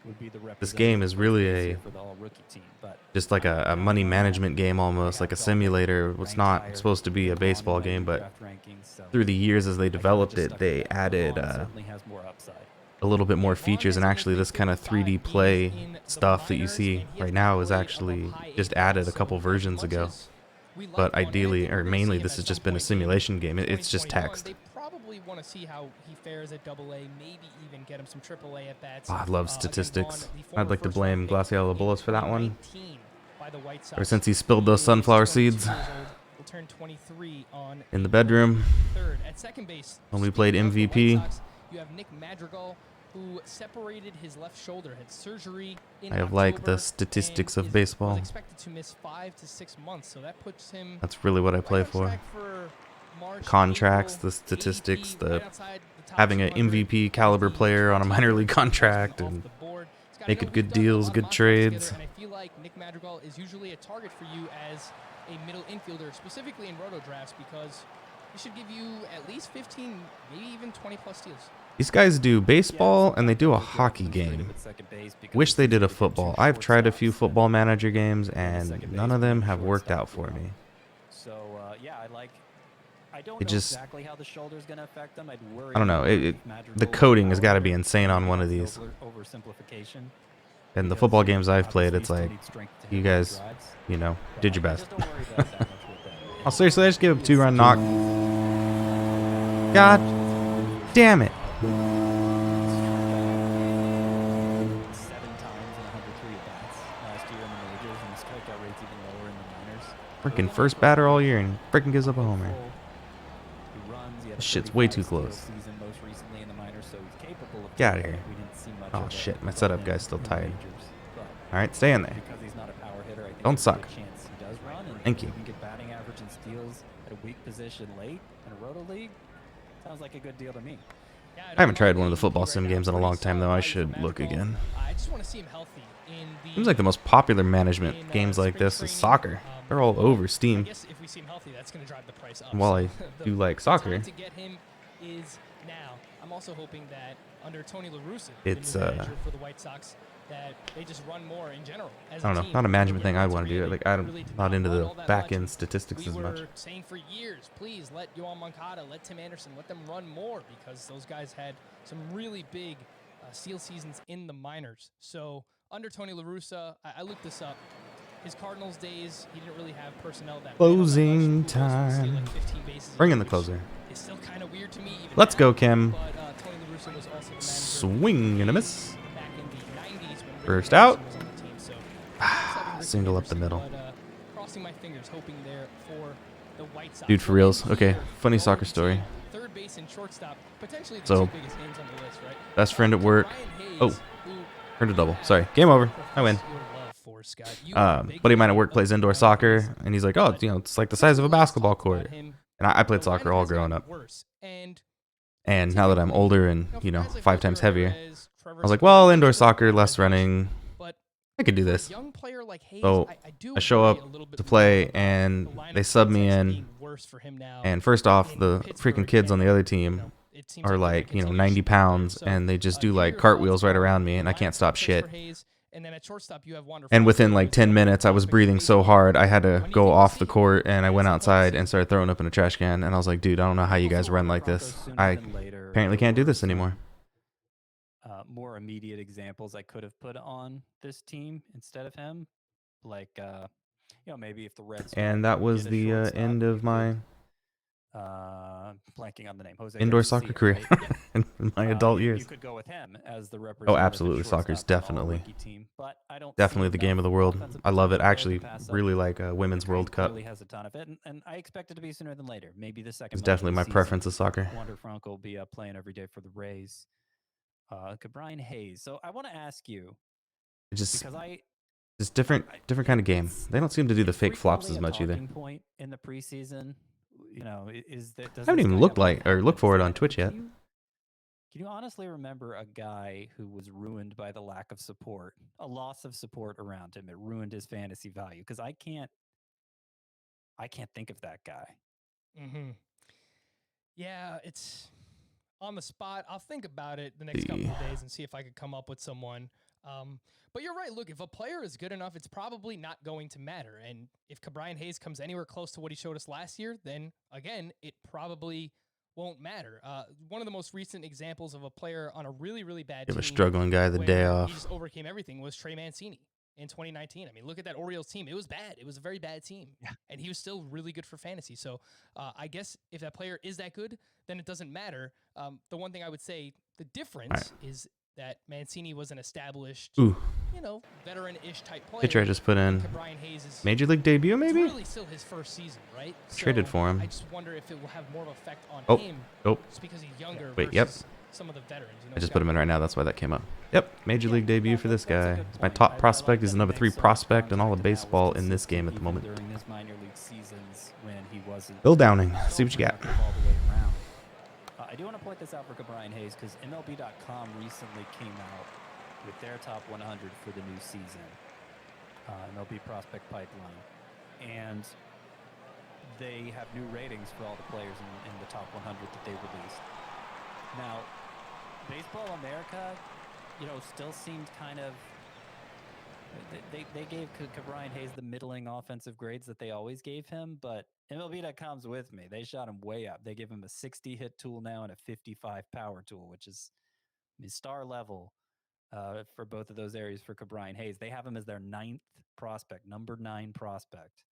would be the this game is really representative a for the all-rookie team, but just like a money management game almost, like a simulator. It's not supposed to be a baseball game, but through the years as they developed it, they added certainly has more upside. a little bit more features, and actually this kind of 3D play stuff that you see right now is actually just added a couple versions ago. But ideally, or mainly, this has just been a simulation game. It's just text. They probably want to see how he fares at AA, maybe even get him some AAA at bats. Oh, I love statistics. I'd like to blame Glacial Bullis for that one. Ever since he spilled those sunflower seeds in the bedroom when we played MVP. You have Nick Madrigal, who separated his left shoulder, had surgery in I have liked October, the statistics and of baseball. was expected to miss 5 to 6 months, so that puts him That's really what I play right on for. track for March, Contracts, April, the statistics, ADP, the right outside the top having an 200, MVP caliber player on a minor league contract, off and the board. Scott, I making know good we've done a deals, lot of good mock drafts trades. together, and I feel like Nick Madrigal is usually a target for you as a middle infielder, specifically in roto drafts, because he should give you at least 15, maybe even 20 plus steals. these guys do baseball and they do a hockey game. Wish they did a football. I've tried a few football manager games and none of them have worked out for me. So yeah, I don't It know just- exactly how the shoulder's going to affect them. I'd worry I don't know. more The if Madrigal coding has was got to be power insane on one of than these. oversimplification. And the Because football games I've played, obviously it's you still like, need strength to you hit those guys, drives, you know, but did your I best. just don't worry about that much with them. Oh, seriously, I just gave up 2-run knock. God damn it. 7 times in 103 at-bats last year in the majors, and the strikeout rate's even lower in the minors. Freaking first batter all year and freaking gives up a homer. He runs, he had a This shit's way 35 too steal close. season most recently in the minors, so he's capable of Get outta doing here. that. We didn't see much Oh, of it shit, my from setup him guy's still in the tired. majors, but Alright, stay in there. because he's not a power hitter, I think Don't there's a suck. good chance he does run, and Thank if you. he can get batting average and steals at a weak position late in a roto league, sounds like a good deal to me. Yeah, I haven't tried one of the football sim games in a long time, though. I should look again. I just want to see him healthy in the. Seems like the most popular management games like this is soccer. They're all over I Steam. guess if we see him healthy, that's going to drive the price up. And while I the do like time soccer, to get him is now. I'm also hoping that under Tony La Russa, It's, the new manager for the White Sox, that they just run more in general. As I don't a know, team. not a management thing They're I'd want to do. really, Like, I'm really did not into run the all that back much. end statistics We as were much. saying for years, please let Yohan Moncada, let Tim Anderson, let them run more, because those guys had some really big steal seasons in the minors. So under Tony La Russa, I looked this up. His Cardinals days, he didn't really have personnel that Closing ran all that much. People steal, like, time. 15 bases a Bring in year, the closer. which is still kind of weird to me. Even Let's now, go, Kim. But Tony La Russa was also the manager Swing and a miss. back in the First out. was on the team, so Single up the middle. But, crossing my fingers, hoping there for the White Sox. Dude, for reals. Okay, funny soccer story. Third base and shortstop, potentially the So, two biggest names on the list, right? best friend at work. Oh, earned a double. Sorry, game over. I win. Buddy of mine at work plays indoor soccer, and he's like, oh, you know, it's like the size of a basketball court. And I played soccer all growing up. And now that I'm older and, you know, 5 times heavier, I was like, well, indoor soccer, less running. I could do this. So I show up to play, and they sub me in. And first off, the freaking kids on the other team are like, you know, 90 pounds, and they just do like cartwheels right around me, and I can't stop shit. And within like 10 minutes, I was breathing so hard, I had to go off the court, and I went outside and started throwing up in a trash can. And I was like, dude, I don't know how you guys run like this. I apparently can't do this anymore. More immediate examples I could have put on this team instead of him, like you know, maybe if the Reds. And that was the end of my blanking on the name. Jose indoor Garcia, soccer career right? in my adult years. You could go with him as the Oh, representative. absolutely. Soccer's definitely, Team, but I don't definitely see the game enough of the world. offensive I love it. potential Actually, to pass up. really like Women's World Cup. Clearly has a ton of it, and I expect it to be sooner than later. Maybe the second. It's month of definitely the my season, preference of soccer. Wander Franco will be playing every day for the Rays. Brian Hayes. So I want to ask you, It's because just different kind of game. They don't seem to do the it's fake flops as frequently a much either. talking point in the preseason, you know, is that does I haven't this even guy looked have one like or looked habit? for it So, on Twitch yet. Can you honestly remember a guy who was ruined by the lack of support, a loss of support around him? It ruined his fantasy value, because I can't think of that guy. Yeah, it's on the spot. I'll think about it the next couple of days and see if I could come up with someone. But you're right. Look, if a player is good enough, it's probably not going to matter. And if Brian Hayes comes anywhere close to what he showed us last year, then again, it probably won't matter. One of the most recent examples of a player on a really, really bad Give team, a struggling guy the when day he off. just overcame everything, was Trey Mancini in 2019. I mean, look at that Orioles team. It was bad. It was a very bad team. Yeah. And he was still really good for fantasy. So I guess if that player is that good, then it doesn't matter. The one thing I would say, the difference is that Mancini was an established, you know, veteran-ish type player. Pitcher I just put in. Brian Hayes is Major League debut, maybe? It's really still his first season, right? Traded for him. I just wonder if it will have more of an effect on him just because he's younger Wait, versus some of the veterans. You know, I just put him in right now. That's why that came up. Yep, Major League debut for this guy. He's my top prospect. He's the number 3 prospect in all of baseball in this game at the moment. During his minor league seasons when he wasn't. Bill Downing. See what you got. All the way around. I do want to point this out for Brian Hayes, because MLB.com recently came out with their top 100 for the new season, MLB Prospect Pipeline, and they have new ratings for all the players in the top 100 that they released. Now, Baseball America, you know, still seemed kind of. They gave Brian Hayes the middling offensive grades that they always gave him, but MLB.com's with me. They shot him way up. They give him a 60 hit tool now and a 55 power tool, which is star level for both of those areas for Brian Hayes. They have him as their 9th prospect, number 9 prospect,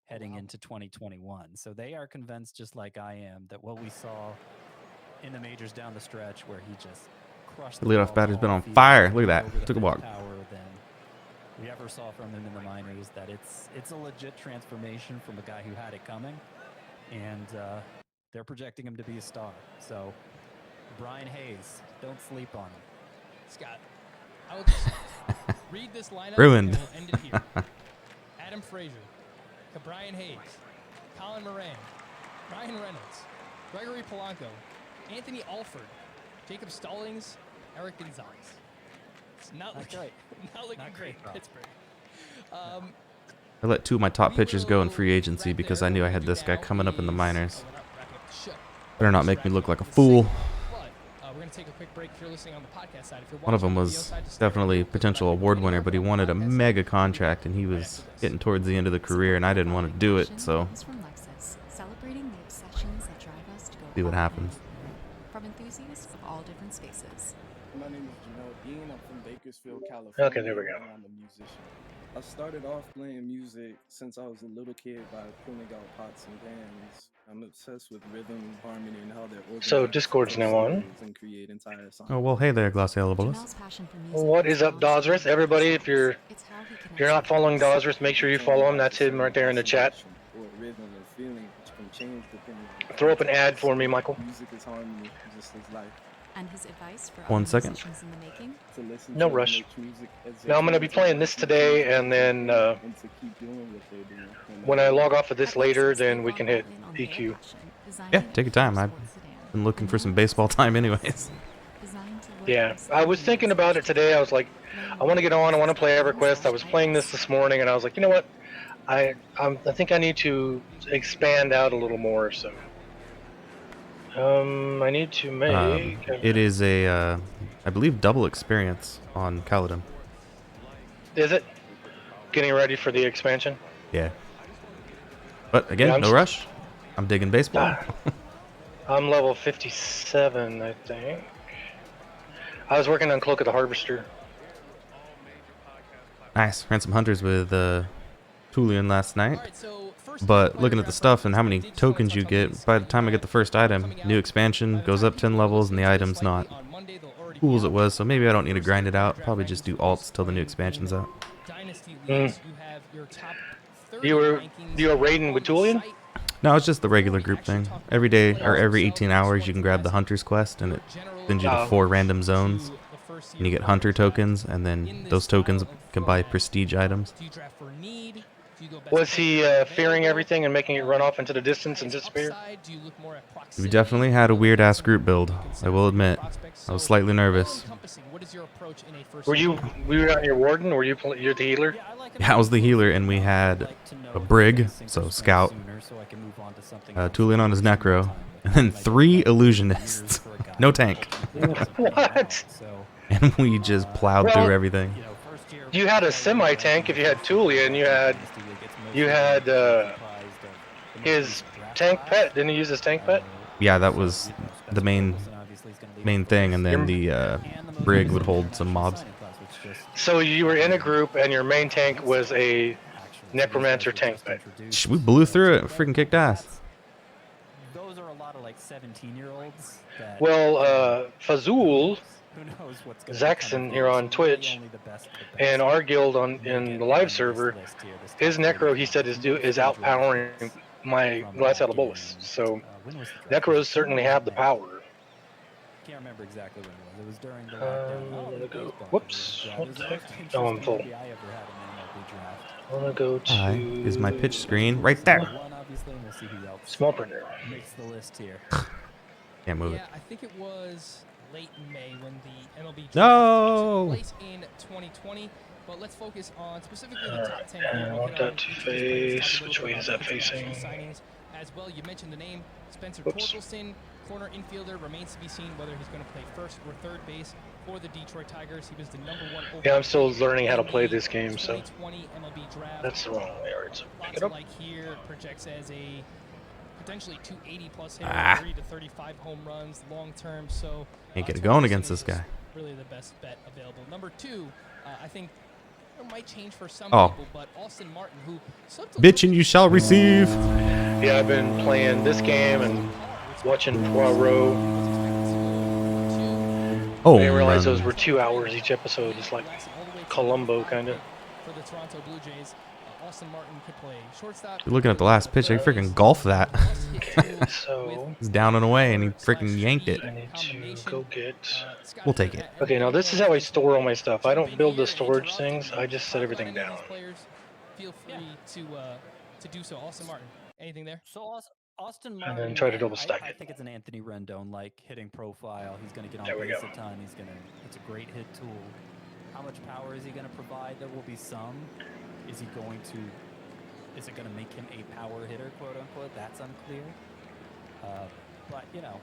heading into 2021. So they are convinced, just like I am, that what we saw in the majors down the stretch, where he just crushed The leadoff batter's been on fire. Look at that. Took a walk. Power than we ever saw from him in the minors, that it's a legit transformation from a guy who had it coming, and they're projecting him to be a star. So Brian Hayes, don't sleep on him. Scott, I will just read this lineup Ruined. and we'll end it here. Adam Frazier, Brian Hayes, Colin Moran, Ryan Reynolds, Gregory Polanco, Anthony Alford, Jacob Stallings, Eric Gonzalez. It's not looking great in Pittsburgh. I let 2 of my top pitchers go in free agency because I knew I had this guy coming up in the minors. Better not make me look like a fool. We're going to take a quick break if you're listening on the podcast side. If you're One of them watching on the was video side, just definitely a potential award winner, but he wanted a mega contract, and he was getting towards the end of the career, and I didn't want to do it, so Celebrating the obsessions that drive us to go see what all happens. in. From enthusiasts of all different spaces. My name is Janelle Dean. I'm from Bakersfield, California. Okay, there we go. And I'm a musician. I started off playing music since I was a little kid by pulling out pots and pans. I'm obsessed with rhythm, harmony, and how they're organized So to Discord's tell now on. stories and create entire songs. Oh, well, hey there, Glacialobulus. Jamel's passion for music What goes is up, beyond Dozrith? singing Everybody, songs. if you're It's how he connects not with following others. Dozrith, make sure you follow him. That's him right there in the chat. Or rhythm or feeling which can change depending on Throw up an ad context. for me, Michael. Music is harmony, just as life. And his advice for One other second. musicians in the making? To listen No to rush. makes music as Now I'm gonna be playing this today, and then and to keep doing what they're doing. when I log off of this At later, Lexus, then they've we gone can all hit in on their PQ. passion, designing Yeah, a take your time. I've sports sedan. been looking for some baseball time anyways. Designed to look Yeah, and I was sound thinking about it today. I was like, I want to get on. I want to play EverQuest. I was playing this morning, and I was like, you know what? I think I need to expand out a little more. So, I need to make. It is a, I believe, double experience on Kaladin. Is it getting ready for the expansion? Yeah. But again, Yeah, no rush. I'm digging baseball. I'm level 57, I think. I was working on Cloak of the Harvester. Nice. Ran some hunters with Tulian last night. All right, so first But player looking at the draft stuff and how many rankings, I did just wanna tokens you touch on these. get, by the time I get the first item, Coming new out, expansion by the goes time up 10 people levels and the listen to item's this not likely on Monday, they'll already cool be as it out. was, so maybe I don't need to First grind it out. draft Probably rankings just do for those alts till the new playing expansion's in out. Dynasty leagues, you have your top 30 You were rankings raiding with on the Tulian? site. No, it's just the regular group thing. Every day, or every 18 hours, you can grab the Hunter's Quest, and it sends you to 4 random zones, and you get Hunter tokens, and then those tokens can buy prestige items. Do you draft for need? Do you go best Was he player fearing available? everything and making it run off into the distance and As disappear? upside, do you look more at We proximity? definitely had a weird-ass group build, I will admit. Prospects? I was So, slightly nervous. all-encompassing, what is your approach in a first Were you on your warden? Were you you're the healer? Yeah, I was the healer, and we had a Brig, so Scout, Tulian on his Necro, and then 3 Illusionists. No tank. What? And we just plowed Well, through everything. You had a semi-tank if you had Tulian. You had his tank pet. Didn't he use his tank pet? Yeah, that was the main thing, and then the Brig would hold some mobs. So you were in a group, and your main tank was a Necromancer tank pet. We blew through it, freaking kicked ass. Those are a lot of like 17-year-olds. Well, Fazul, Who knows what's gonna Zaxxon become here of on those. Twitch, Only the best of the best. and our guild in the live server, his Necro, he said, is outpowering my Glacialobulus. So Necros certainly have the power. Can't remember exactly when it was. It was during the lockdown. I'm gonna go. baseball Whoops. draft. What It was the the heck? most Oh, I'm interesting full. movie I ever had in an MLB draft. I'm gonna go to. Hi, is my pitch screen right there. One, obviously, and we'll see who else Small printer. makes the list here. Can't move it. Yeah, I think it was late May when the MLB draft No! took place in 2020. But let's focus on specifically the top 10 Alright, here. I We'll want hit on that to each of these players, face. talk a Which little way bit is about that the international facing? signings as well. You mentioned the name Spencer Whoops. Torkelson, corner infielder. Remains to be seen whether he's going to play first or third base for the Detroit Tigers. He was the #1 overall. Yeah, I'm still learning how to in play the this game, so 2020 MLB draft. that's the wrong way. Alright, so pick Lots it of up. like here, projects as a potentially 280 plus hitter, Ah. 30 to 35 home runs long term. So Ain't get it going Torkelson against this is guy. Really the best bet available. #2, I think it might change for some Oh. people, but Austin Martin, who Bitch, and you shall receive. Yeah, I've been playing this game and watching Poirot. Oh, I didn't realize run. those were 2 hours each episode. It's like Columbo, kinda. For the Toronto Blue Jays, Austin Martin could play shortstop. You're looking at the last pitch. I freaking golfed that. So He's down and away, and he freaking yanked it. I need to go get. We'll take it. Okay, now this is how I store all my stuff. I don't build the storage things. I just set everything down. Feel free to do so. Austin Martin, anything there? So Austin And Martin, then try to double stack I it. think it's an Anthony Rendon like hitting profile. He's going to get There on we base go. a ton. It's a great hit tool. How much power is he going to provide? There will be some. Is it going to make him a power hitter, quote unquote? That's unclear. But you know,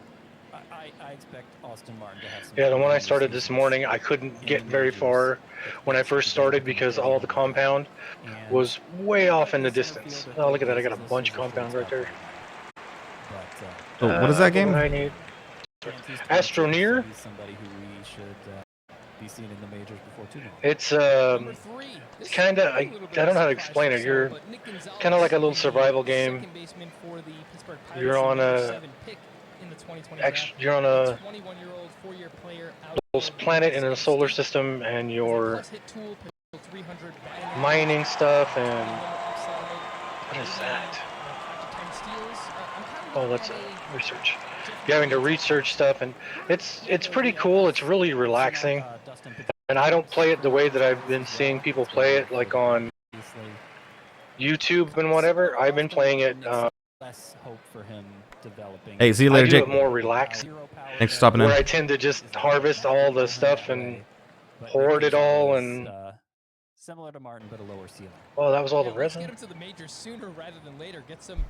I expect Austin Martin to have some. Yeah, the one I started this morning, I couldn't get very far when I first started because all the compound was way off in the distance. Oh, look at that. I got a bunch of compound right there. Oh, what is that game? What do I need? Astroneer? He's somebody who we should be seen in the majors before too long. It's Number 3. This kind of, could be a I little bit don't of know how to a explain it. surprise You're for some, but Nick Gonzalez, kind of like a little the survival game. second baseman for the Pittsburgh Pirates, You're on the number a 7 pick in the 2020 draft. you're on a 21-year-old, 4-year player planet in a solar system, and you're mining stuff. And what is that? Oh, that's research. You're having to research stuff, and it's pretty cool. It's really relaxing. And I don't play it the way that I've been seeing people play it, like on YouTube and whatever. I've been playing it. Less hope for him developing. Hey, see you I later, do Jake. it more relaxed, Thanks for stopping where in. I tend to just harvest all the stuff and hoard it all. And similar to Martin, but a lower ceiling. well, that was all the Let's get resin. him to the majors sooner rather than later. Get some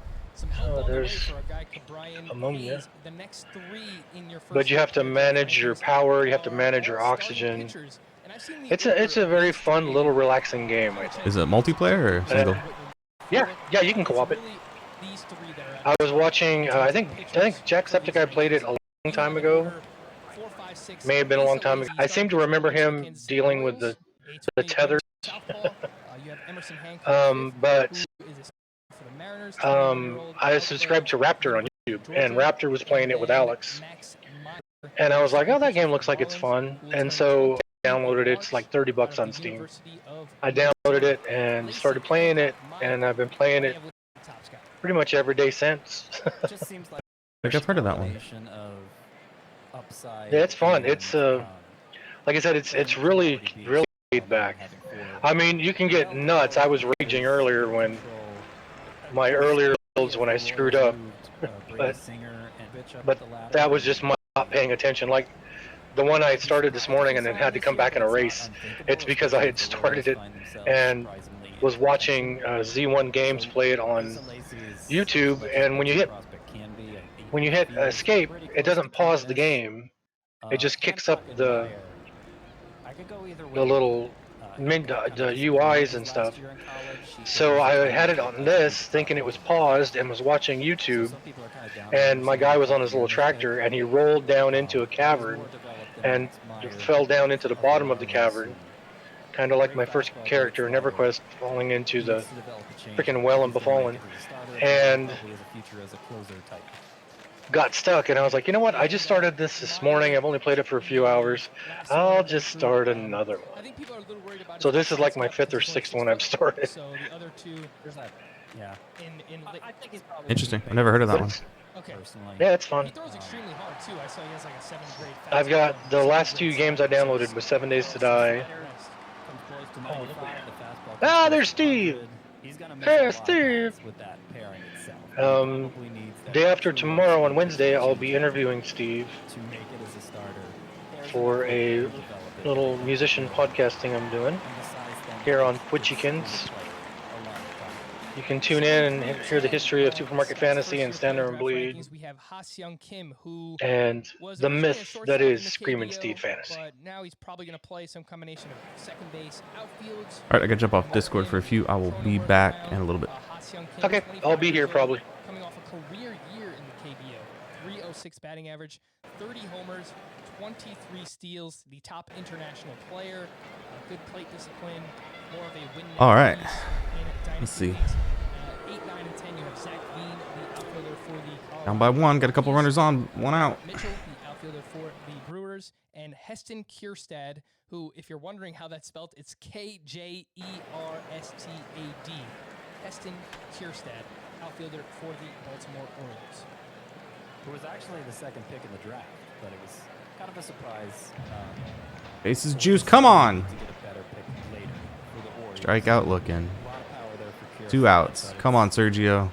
help on the way There's for a guy Brian ammonia. Hayes. The next 3 in your first But you have to manage your power. You have to manage your oxygen. It's a very fun little relaxing game, I think. Is it multiplayer or single? Yeah, you can co-op it. I was watching. I think Jacksepticeye played it a long time ago. May have been a long time ago. I seem to remember him dealing with the tether. But I subscribed to Raptor on YouTube, and Raptor was playing it with Alex. And I was like, oh, that game looks like it's fun. And so I downloaded it. It's like $30 on Steam. I downloaded it and started playing it, and I've been playing it pretty much every day since. Just seems like I think I've heard of that one. Yeah, it's fun. It's like I said, it's really laid back. I mean, you can get nuts. I was raging earlier when my earlier builds when I screwed up, but that was just my not paying attention. Like the one I started this morning and then had to come back in a race. It's because I had started it and was watching Z1 Games play it on YouTube, and when you hit escape, it doesn't pause the game. It just kicks up the little the UIs and stuff. So I had it on this, thinking it was paused, and was watching YouTube. And my guy was on his little tractor, and he rolled down into a cavern, and fell down into the bottom of the cavern, kind of like my first character in EverQuest, falling into the freaking well and befallen, and got stuck. And I was like, you know what? I just started this morning. I've only played it for a few hours. I'll just start another one. So this is like my 5th or 6th one I've started. So the other 2, yeah. I think he's probably Interesting. I've never heard of that one. Okay. Yeah, it's fun. He throws extremely hard too. I saw he has like a 7th grade fastball. I've got the last 2 games I downloaded was 7 Days to Die. Ah, there's Steve. Hey, Steve. Day after tomorrow on Wednesday, I'll be interviewing Steve for a little musician podcasting I'm doing here on Twitchykins. You can tune in and hear the history of Supermarket Fantasy and Stand There and Bleed, We have Ha-Seong Kim, who and was the originally a myth shortstop that in is the Screamin' KBO, Steed Fantasy. But now he's probably going to play some combination of second base, outfield. All right, I gotta jump off Discord for a few. I will be back in a little bit. Ha-Seong Kim, Okay, I'll be 25 here years old, probably. Coming off a career year in the KBO, 306 batting average, 30 homers, 23 steals, the top international player, good plate discipline, more of a win. All right, let's see. 8, 9, and 10. You have Zach Veen, the outfielder for the Down by 1. Got a couple runners on. 1 out. Mitchell, the outfielder for the Brewers, and Heston Kjerstad, who, if you're wondering how that's spelled, it's Kjerstad. Heston Kjerstad, outfielder for the Baltimore Orioles. It was actually the 2nd pick in the draft, but it was kind of a surprise. Bases juice. Come on. To get a better pick later for the Orioles. Strikeout looking. A lot of power there for Kjerstad, 2 outs. but Come on, Sergio.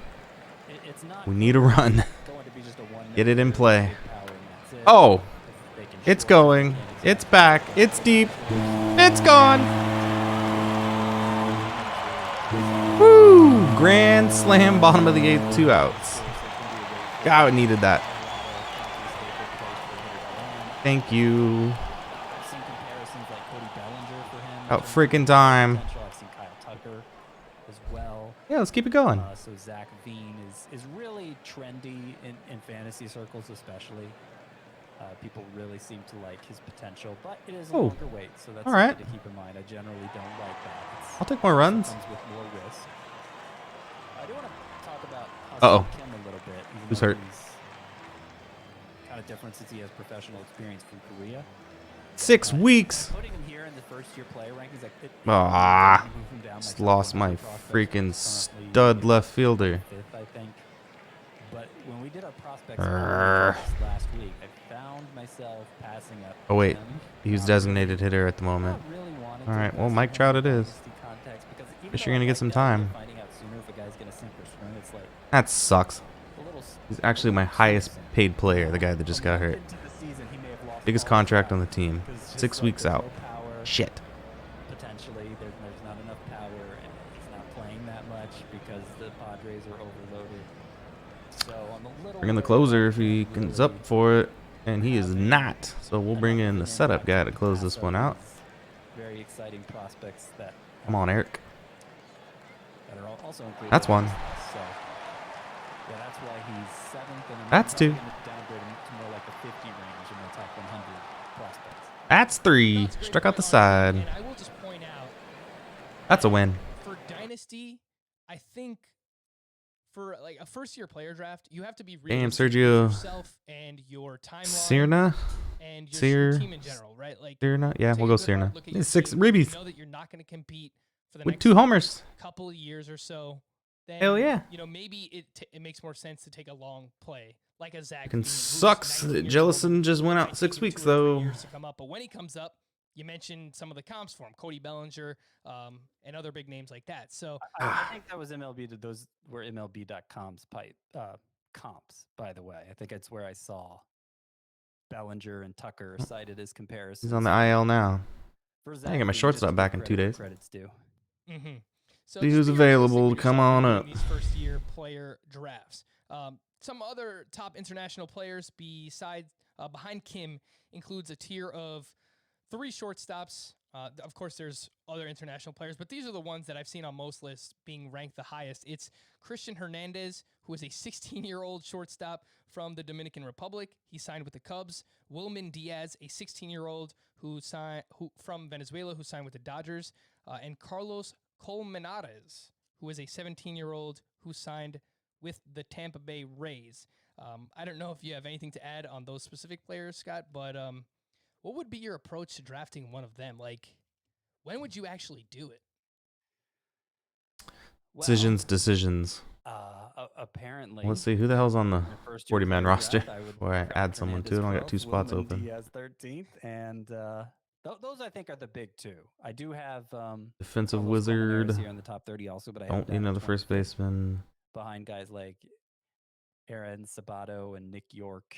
it's not We need a run. going to be just a one Get it in play. power, and that's it. Oh, If they can it's short going. it, It's back. It's deep. It's gone. Woo! Grand slam, bottom of the 8th, 2 outs. God, we needed that. Thank you. I've seen comparisons like Cody Bellinger for him. About freaking time. Potential. I've seen Kyle Tucker as well. Yeah, let's keep it going. So Zach Veen is really trendy in fantasy circles, especially. People really seem to like his potential, but it is a Oh. longer wait, so that's All something right. to keep in mind. I generally don't like that. I'll take more also runs. comes with more risk. I do want to talk about Uh-oh. Hassan Kim a little bit. Even Who's though hurt? He's kind of different since he has professional experience from Korea. 6 weeks. Putting him here in the first-year player rankings, like Ah, move him down. just My top lost 100 my prospects, freaking he's currently stud left fielder. fifth, I think. But when we did our prospects Arrgh. last week, I found myself passing up. Oh wait, him, he's not designated really- hitter at the moment. not really wanting All to right, well, invest Mike in Trout him it in is. dynasty context because even Guess though you're gonna I get like some the idea of time. finding out sooner if a guy's gonna sink or swim, it's like That sucks. a little He's actually my highest paid player, the guy that just got hurt. into the season, he may have lost Biggest all his contract on power, the team. 'cause just 6 like weeks there's out. no power, Shit. potentially there's not enough power, and he's not playing that much because the Padres are overloaded. So I'm a little Bring in the worried closer about if he him comes really up for it, and he is having not. So we'll bring in the enough setup guy to impact close pass this one out. these very exciting prospects that Come on, Eric. that are also included. That's on one. this list. So yeah, that's why he's seventh, and I'm That's probably two. gonna downgrade him to more like the 50 range in my top 100 prospects. That's 3. That's a great Struck out the point, Andre, side. And I will just point out, That's a win. for Dynasty, I think for like a first-year player draft, you have to be Damn, realistic with Sergio. yourself and your timeline Sirna? and your Sear- team in general, right? Like, Sirna? Yeah, take we'll a go good hard Sirna. look at your He's 6 team. ribbies You know that you're not going to compete for the with next 2 homers. couple of years or so. Then, Hell yeah. You know, maybe it makes more sense to take a long play, like a Zach. Fucking Green, who's sucks 19 that years Jellison old. just went It out might 6 take him weeks, 2 or 3 though. years to come up, but when he comes up, you mentioned some of the comps for him, Cody Bellinger, and other big names like that. So I think that was MLB. Those were MLB.com's comps, by the way. I think it's where I saw Bellinger and Tucker cited as comparisons. He's on the IL now. For I Zach get my Green, shortstop just to back give in 2 credit where days. Credit's due. Mm-hmm. So See just who's be realistic available with to come yourself on when up. doing These first-year player drafts. Some other top international players besides behind Kim includes a tier of 3 shortstops. Of course, there's other international players, but these are the ones that I've seen on most lists being ranked the highest. It's Christian Hernandez, who is a 16-year-old shortstop from the Dominican Republic. He signed with the Cubs. Wilman Diaz, a 16-year-old who from Venezuela, who signed with the Dodgers, and Carlos Colmenares, who is a 17-year-old who signed with the Tampa Bay Rays. I don't know if you have anything to add on those specific players, Scott, but what would be your approach to drafting one of them? Like, when would you actually do it? Decisions. Apparently. Let's see, who the hell's on the in a first-year 40-man player roster draft, I would before I draft add someone to it. I only got 2 Hernandez spots 12th, open. Diaz 13th, and those I think are the big 2. I do have Defensive Carlos wizard. Colmenares here in the top 30 also, but I have Don't him need down at another first 25th baseman. behind guys like Aaron Sabato and Nick York,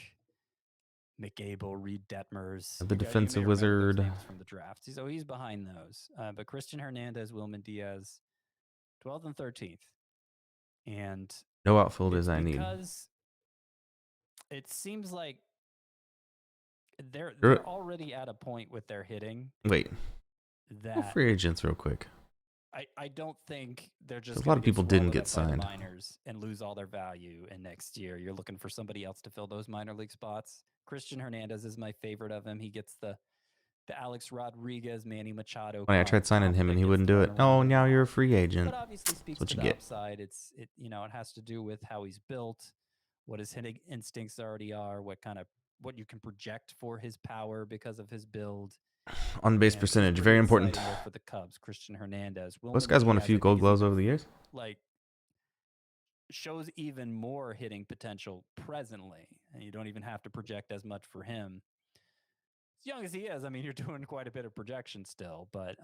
Mick Abel, Reed Detmers. The You may defensive remember those wizard. names from the draft. So he's behind those. But Christian Hernandez, Wilman Diaz, 12th and 13th. And No outfielders it's I need. because it seems like they're Sure. already at a point with their hitting Wait, go that free agents real quick. I don't think they're just A lot gonna of people didn't swallowed get up by the signed. minors and lose all their value. And next year, you're looking for somebody else to fill those minor league spots. Christian Hernandez is my favorite of him. He gets the Alex Rodriguez, Manny Machado. I tried signing him and he gets wouldn't do thrown it. around Oh, a now lot. you're a free agent. But obviously speaks what to you the get. upside. It has to do with how he's built, what his hitting instincts already are, what you can project for his power because of his build. On base And percentage, pretty very important. exciting there for the Cubs. Christian Hernandez. Those Wilman guys won a Diaz, few I think, Gold is Gloves even over the years. like shows even more hitting potential presently, and you don't even have to project as much for him. As young as he is, I mean, you're doing quite a bit of projection still, but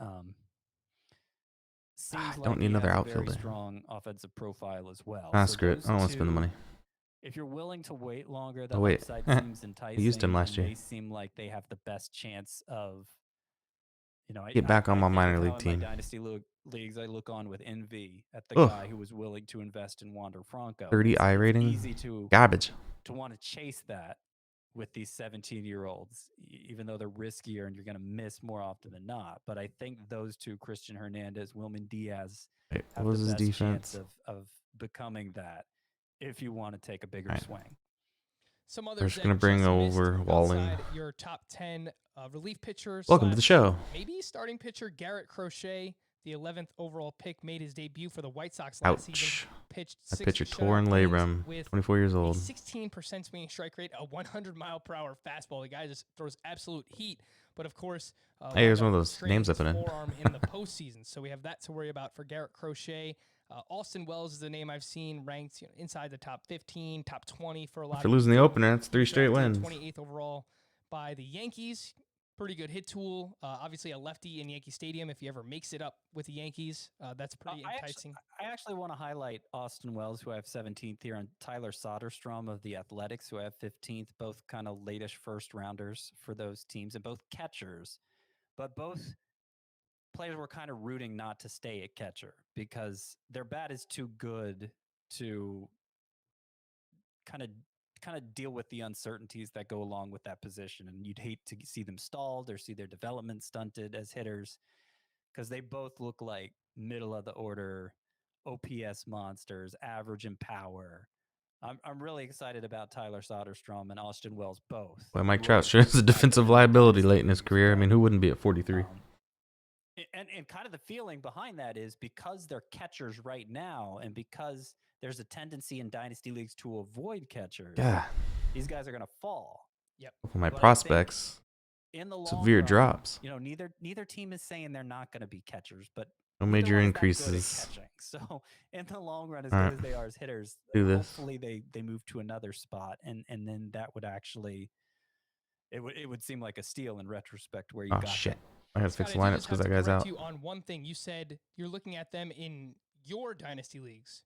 seems Don't like need he another has a outfielder. very strong offensive profile as well. Ah, So screw it. those I don't want to spend the two, money. if you're willing to wait longer, the Oh, wait. upside seems enticing. used him last and year. They seem like they have the best chance of, Get back on my think minor of league how in team. my dynasty leagues, I look on with envy at the Ugh. guy who was willing to invest in Wander Franco. 30 I It's rating? easy to Garbage. want to chase that with these 17-year-olds, even though they're riskier and you're going to miss more often than not. But I think those two, Christian Hernandez, Wilman Diaz, Wait, have what was the his best defense? chance of becoming that if you want to take a bigger Right. swing. Some others We're just that gonna bring just over missed Walling. outside your top 10 relief pitchers. Welcome to the show. Maybe starting pitcher Garrett Crochet, the 11th overall pick, made his debut for the White Sox last season. Ouch. Pitched That 60 pitcher shutout torn innings labrum. with 24 years a old. 16% swinging strike rate, a 100-mile-per-hour fastball. The guy just throws absolute heat. But of course, Hey, here's wound one of up those straining names I his put in. forearm in the postseason. So we have that to worry about for Garrett Crochet. Austin Wells is the name I've seen ranked inside the top 15, top 20 for a lot. After losing the opener, that's 3 straight Drafted wins. 28th overall by the Yankees. Pretty good hit tool. Obviously, a lefty in Yankee Stadium. If he ever makes it up with the Yankees, that's pretty enticing. I actually want to highlight Austin Wells, who I have 17th here, and Tyler Soderstrom of the Athletics, who I have 15th. Both kind of latish first rounders for those teams, and both catchers. But both players were kind of rooting not to stay at catcher because their bat is too good to kind of deal with the uncertainties that go along with that position. And you'd hate to see them stalled or see their development stunted as hitters because they both look like middle of the order OPS monsters, average in power. I'm really excited about Tyler Soderstrom and Austin Wells both. Well, Mike Trout sure is a defensive liability late in his career. I mean, who wouldn't be at 43? And kind of the feeling behind that is because they're catchers right now and because there's a tendency in dynasty leagues to avoid catchers, Yeah. these guys are going to fall. Yep. For my But I prospects, In the long severe run, drops. neither team is saying they're not going to be catchers, but No neither major one is that good at increases. catching. So in the long run, as All good right. as they are as hitters, Do this. hopefully they move to another spot, and then that would actually it would seem like a steal in retrospect where you Oh, got shit. them. I gotta Scott, fix I do lineups just because have that to guy's correct out. you on one thing. You said you're looking at them in your dynasty leagues.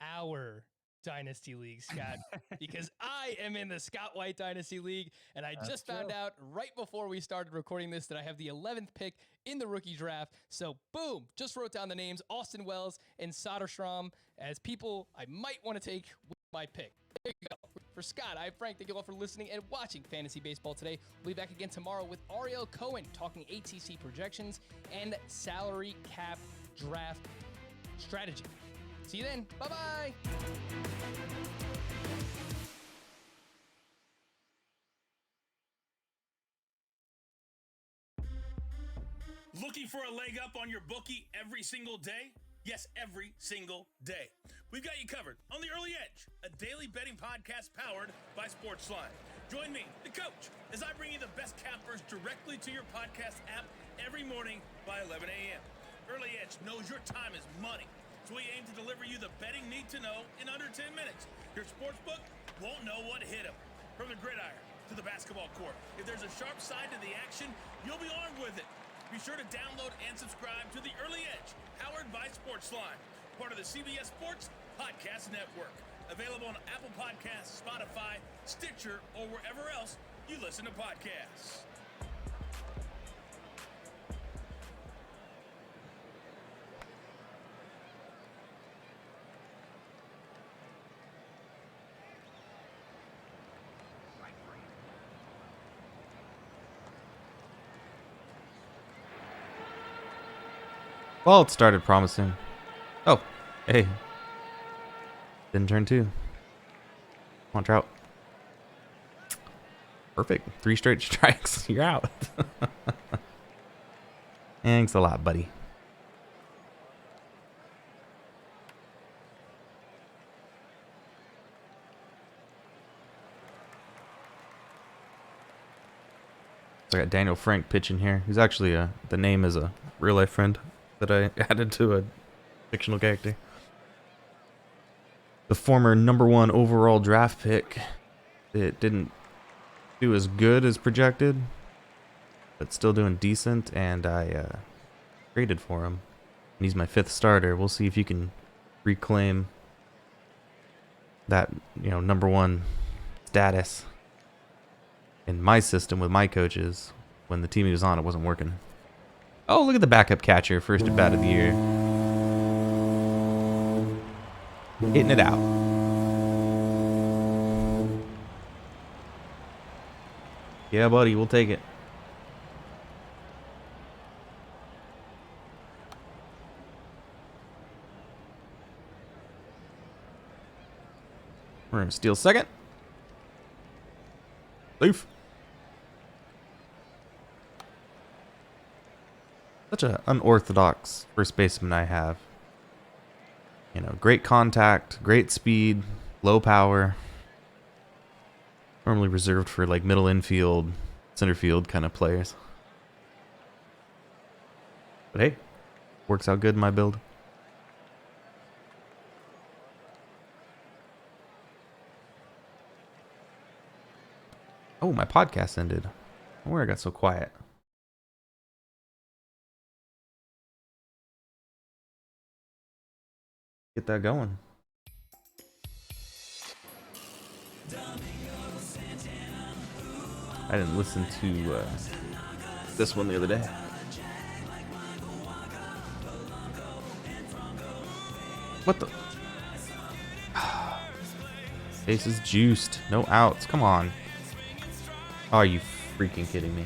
Our dynasty league, Scott, because I am in the Scott White Dynasty League, and I just found out right before we started recording this that I have the 11th pick in the rookie draft. So, boom, just wrote down the names, Austin Wells and Soderstrom, as people I might want to take with my pick. There you go. For Scott, I'm Frank. Thank you all for listening and watching Fantasy Baseball today. We'll be back again tomorrow with Ariel Cohen talking ATC projections and salary cap draft strategy. See you then. Bye-bye. Looking for a leg up on your bookie every single day? Yes, every single day. We've got you covered on The Early Edge, a daily betting podcast powered by Sportsline. Join me, the coach, as I bring you the best cappers directly to your podcast app every morning by 11 a.m. Early Edge knows your time is money, so we aim to deliver you the betting need to know in under 10 minutes. Your sportsbook won't know what hit them. From the gridiron to the basketball court, if there's a sharp side to the action, you'll be armed with it. Be sure to download and subscribe to The Early Edge, powered by Sportsline, part of the CBS Sports Podcast Network. Available on Apple Podcasts, Spotify, Stitcher, or wherever else you listen to podcasts. Well, it started promising. Oh, hey. Didn't turn 2. Come on, Trout. Perfect. 3 straight strikes. You're out. Thanks a lot, buddy. So I got Daniel Frank pitching here. He's actually the name is a real life friend that I added to a fictional character. The former #1 overall draft pick. It didn't do as good as projected, but still doing decent, and I traded for him. And he's my 5th starter. We'll see if you can reclaim that, #1 status in my system with my coaches. When the team he was on, it wasn't working. Oh, look at the backup catcher, first at bat of the year. Hitting it out. Yeah, buddy, we'll take it. We're going to steal second. Safe. Such an unorthodox first baseman I have. You know, great contact, great speed, low power. Normally reserved for like middle infield, center field kind of players. But hey, works out good in my build. Oh, my podcast ended. Where I got so quiet. Get that going. I didn't listen to this one the other day. What the? Base is juiced. No outs. Come on. Oh, are you freaking kidding me?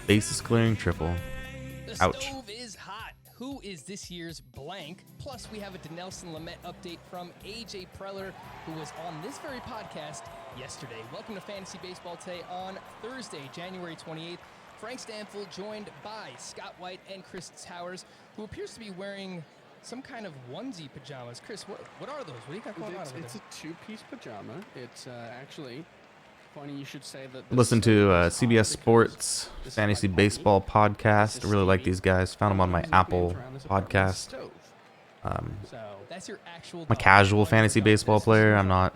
Base is clearing triple. The Ouch. stove is hot. Who is this year's blank? Plus, we have a Denelson Lamet update from AJ Preller, who was on this very podcast yesterday. Welcome to Fantasy Baseball Today on Thursday, January 28th. Frank Stanfield joined by Scott White and Chris Towers, who appears to be wearing some kind of onesie pajamas. Chris, what are those? What do you got going on over It's there? a two-piece pajama. It's actually funny you should say that. Listen to CBS Sports Fantasy Baseball podcast. I really like these guys. Found them on my Apple podcast. That's your actual I'm a casual fantasy baseball player. I'm not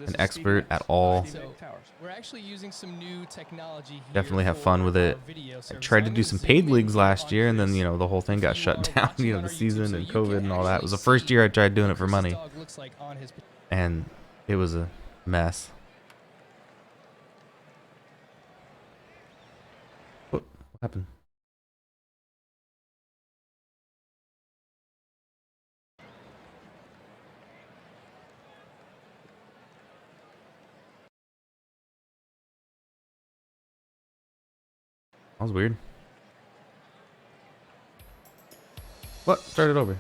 an expert at all. So, we're actually using some new technology here. Definitely have for fun with our it. video I service. tried to I'm do gonna some zoom paid in leagues here last on year, and then Chris. the whole thing got If shut you are down. watching The on our season YouTube, and so you COVID can and all that. It was the actually first year I tried doing what it for Chris's money, dog looks like on his and it was a mess. What happened? That was weird. What? Start it over.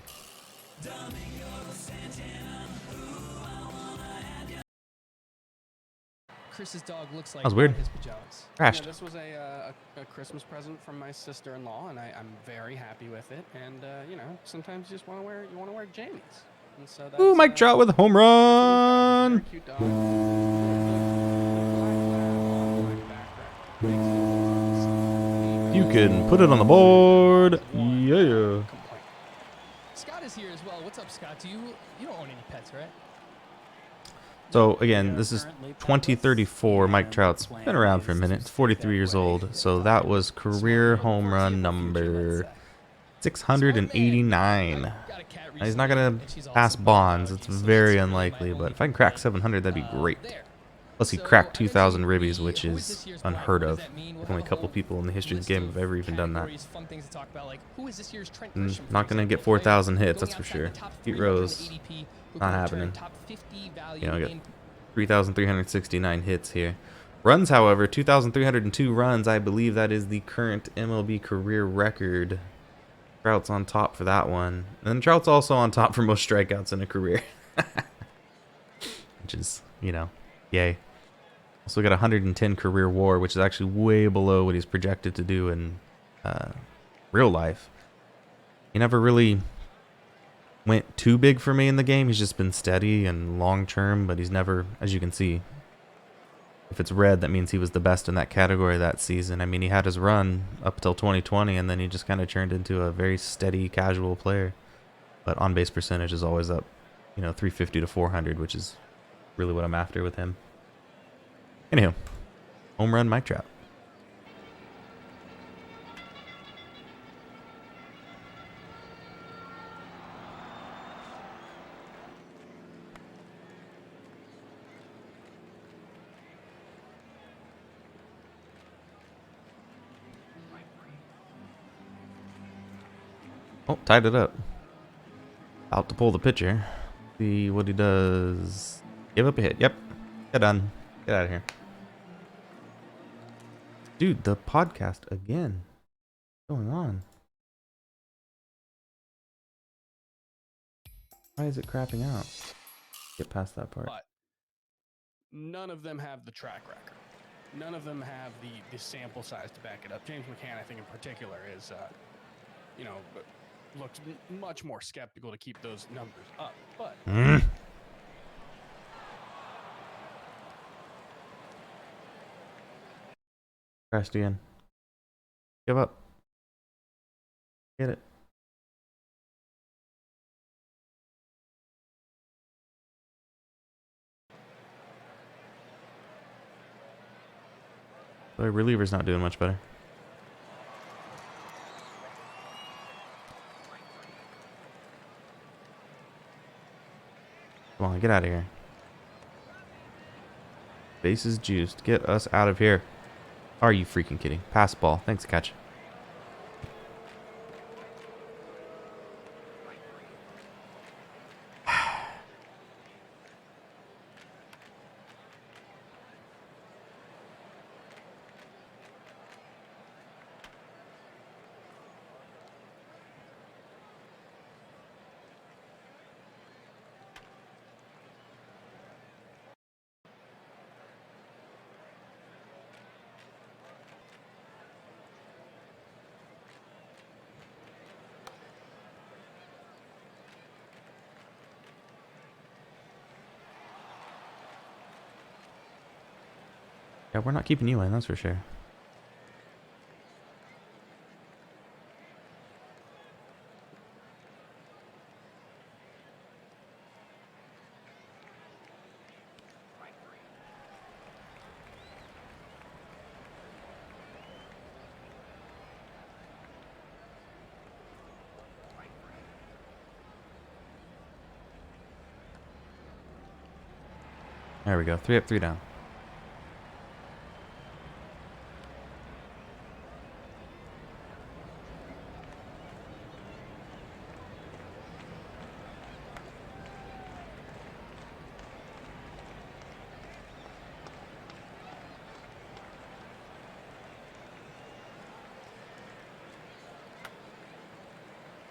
Chris's dog looks like That was weird. on his pajamas. Crashed. This was a Christmas present from my sister-in-law, and I'm very happy with it. And you know, sometimes you just want to wear jammies. And so that's, Ooh, Mike Trout with a home run. Very cute dog. Black background. You can put it on the board. Yeah. Scott is here as well. What's up, Scott? You don't own any pets, right? So again, this is 2034. Mike Trout's been around for a minute. It's 43 years old. So that was career home run number 689. Now, he's not gonna pass Bonds. It's very unlikely, but if I can crack 700, that'd be great. Plus, he cracked 2,000 ribbies, which is unheard of. Only a couple people in the history of the game have ever even done that. Not gonna get 4,000 hits, that's for sure. Pete Rose, not happening. You know, I got 3,369 hits here. Runs, however, 2,302 runs. I believe that is the current MLB career record. Trout's on top for that one. And Trout's also on top for most strikeouts in a career. Which is, you know, yay. Also got 110 career WAR, which is actually way below what he's projected to do in real life. He never really went too big for me in the game. He's just been steady and long term, but he's never, as you can see, if it's red, that means he was the best in that category that season. I mean, he had his run up until 2020, and then he just kind of turned into a very steady, casual player. But on-base percentage is always up, you know, 350 to 400, which is really what I'm after with him. Anywho, home run, Mike Trout. Oh, tied it up. About to pull the pitcher. See what he does. Give up a hit. Yep. Get done. Get out of here. Dude, the podcast again. What's going on? Why is it crapping out? get past that part. But none of them have the track record. None of them have the sample size to back it up. James McCann, I think in particular, is, looks much more skeptical to keep those numbers up. But Crashed again. Give up. Get it. The reliever's not doing much better. Come on, get out of here. Base is juiced. Get us out of here. Are you freaking kidding? Pass ball. Thanks, catch. Yeah, we're not keeping you in, that's for sure. There we go. 3 up, 3 down.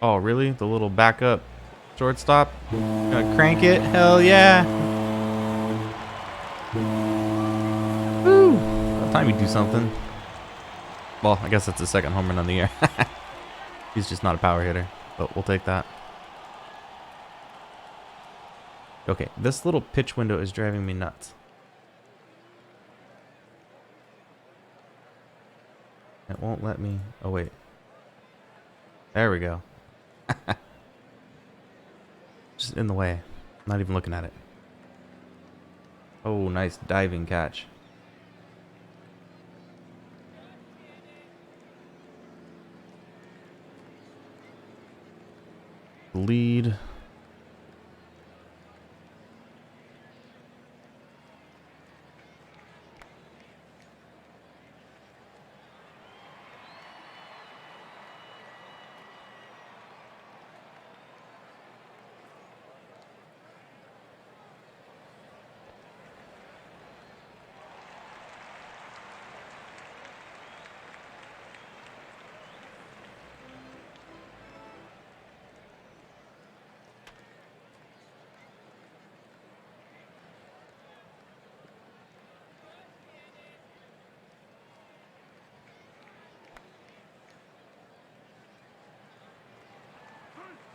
Oh, really? The little backup shortstop? Gonna crank it? Hell yeah! Woo! About time you do something. Well, I guess that's the second home run on the year. He's just not a power hitter, but we'll take that. Okay, this little pitch window is driving me nuts. It won't let me... Oh, wait. There we go. Just in the way. Not even looking at it. Oh, nice diving catch. Lead.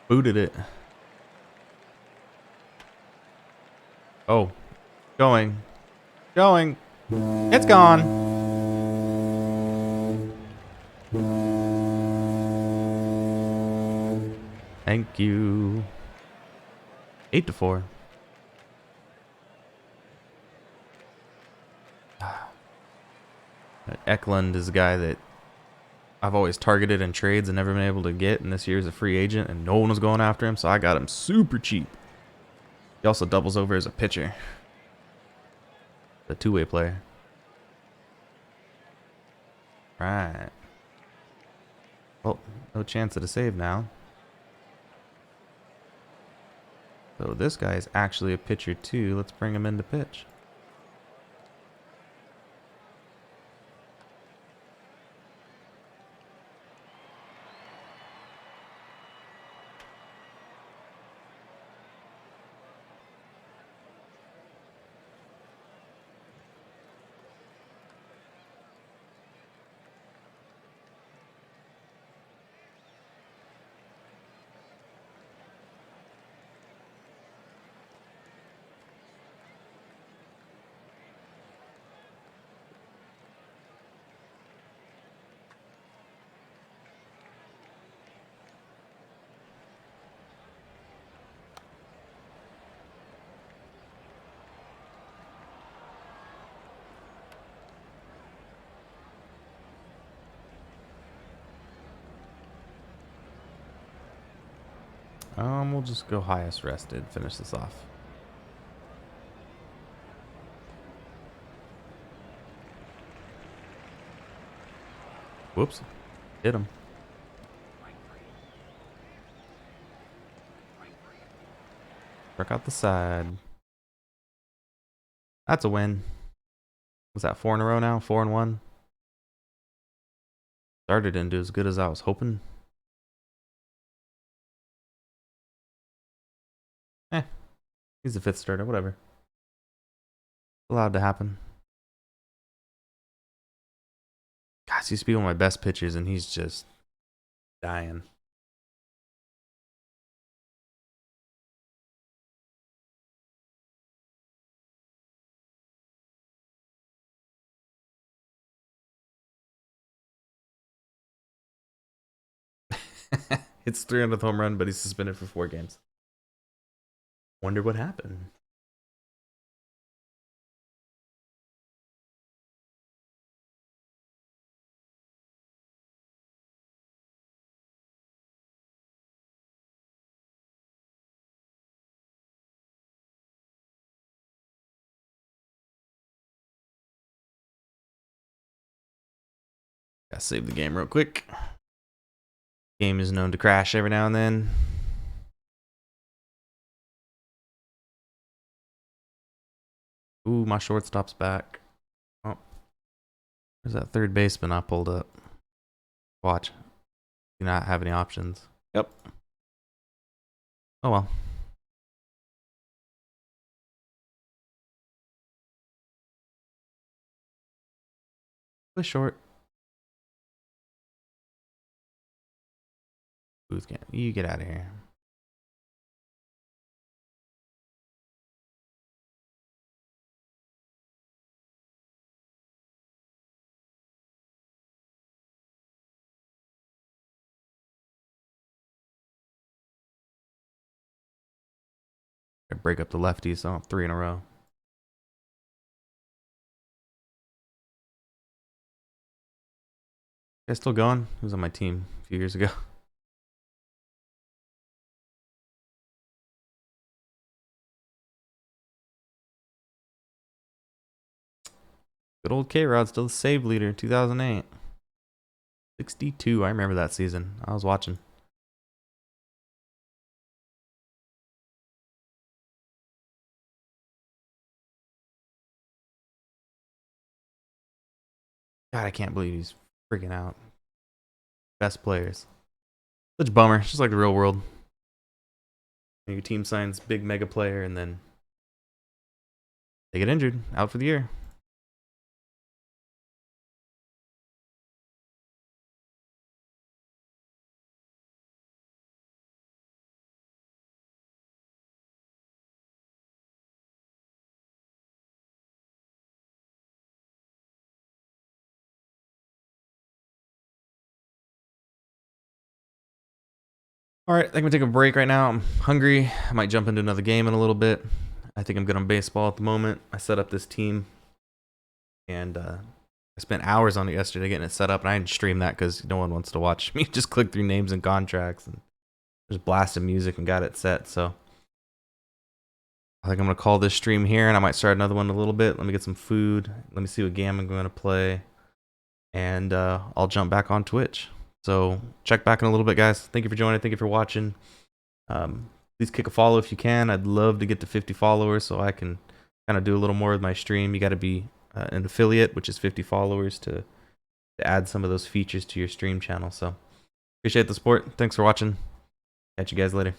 Booted it. Oh. Going. Going. It's gone. Thank you. 8-4. Eklund is a guy that I've always targeted in trades and never been able to get, and this year he's a free agent and no one was going after him, so I got him super cheap. He also doubles over as a pitcher. A two-way player. Right. Well, no chance at a save now. So this guy is actually a pitcher too. Let's bring him in to pitch. We'll just go highest rested. Finish this off. Whoops. Hit him. Struck out the side. That's a win. Was that 4 in a row now? 4-1? Starter didn't do as good as I was hoping. He's the 5th starter, whatever. Allowed to happen. Gosh, he used to be one of my best pitchers, and he's just dying. It's 300th home run, but he's suspended for 4 games. Wonder what happened. Gotta save the game real quick. Game is known to crash every now and then. Ooh, my shortstop's back. Oh, there's that third baseman I pulled up. Watch. Do not have any options. Yep. Oh well. Play short. Booth can't. You get out of here. Break up the lefties, so 3 in a row. Guys still going? He was on my team a few years ago. Good old K-Rod, still the save leader, 2008. 62, I remember that season. I was watching. God, I can't believe he's freaking out. Best players. Such a bummer. It's just like the real world. Your team signs big mega player and then they get injured. Out for the year. All right, I think I'm gonna take a break right now. I'm hungry. I might jump into another game in a little bit. I think I'm good on baseball at the moment. I set up this team, and I spent hours on it yesterday getting it set up, and I didn't stream that because no one wants to watch me just click through names and contracts and just blasted music and got it set. So I think I'm gonna call this stream here, and I might start another one in a little bit. Let me get some food. Let me see what game I'm going to play, and I'll jump back on Twitch. So check back in a little bit, guys. Thank you for joining. Thank you for watching. Please kick a follow if you can. I'd love to get to 50 followers so I can kind of do a little more with my stream. You got to be an affiliate, which is 50 followers, to add some of those features to your stream channel. So appreciate the support. Thanks for watching. Catch you guys later.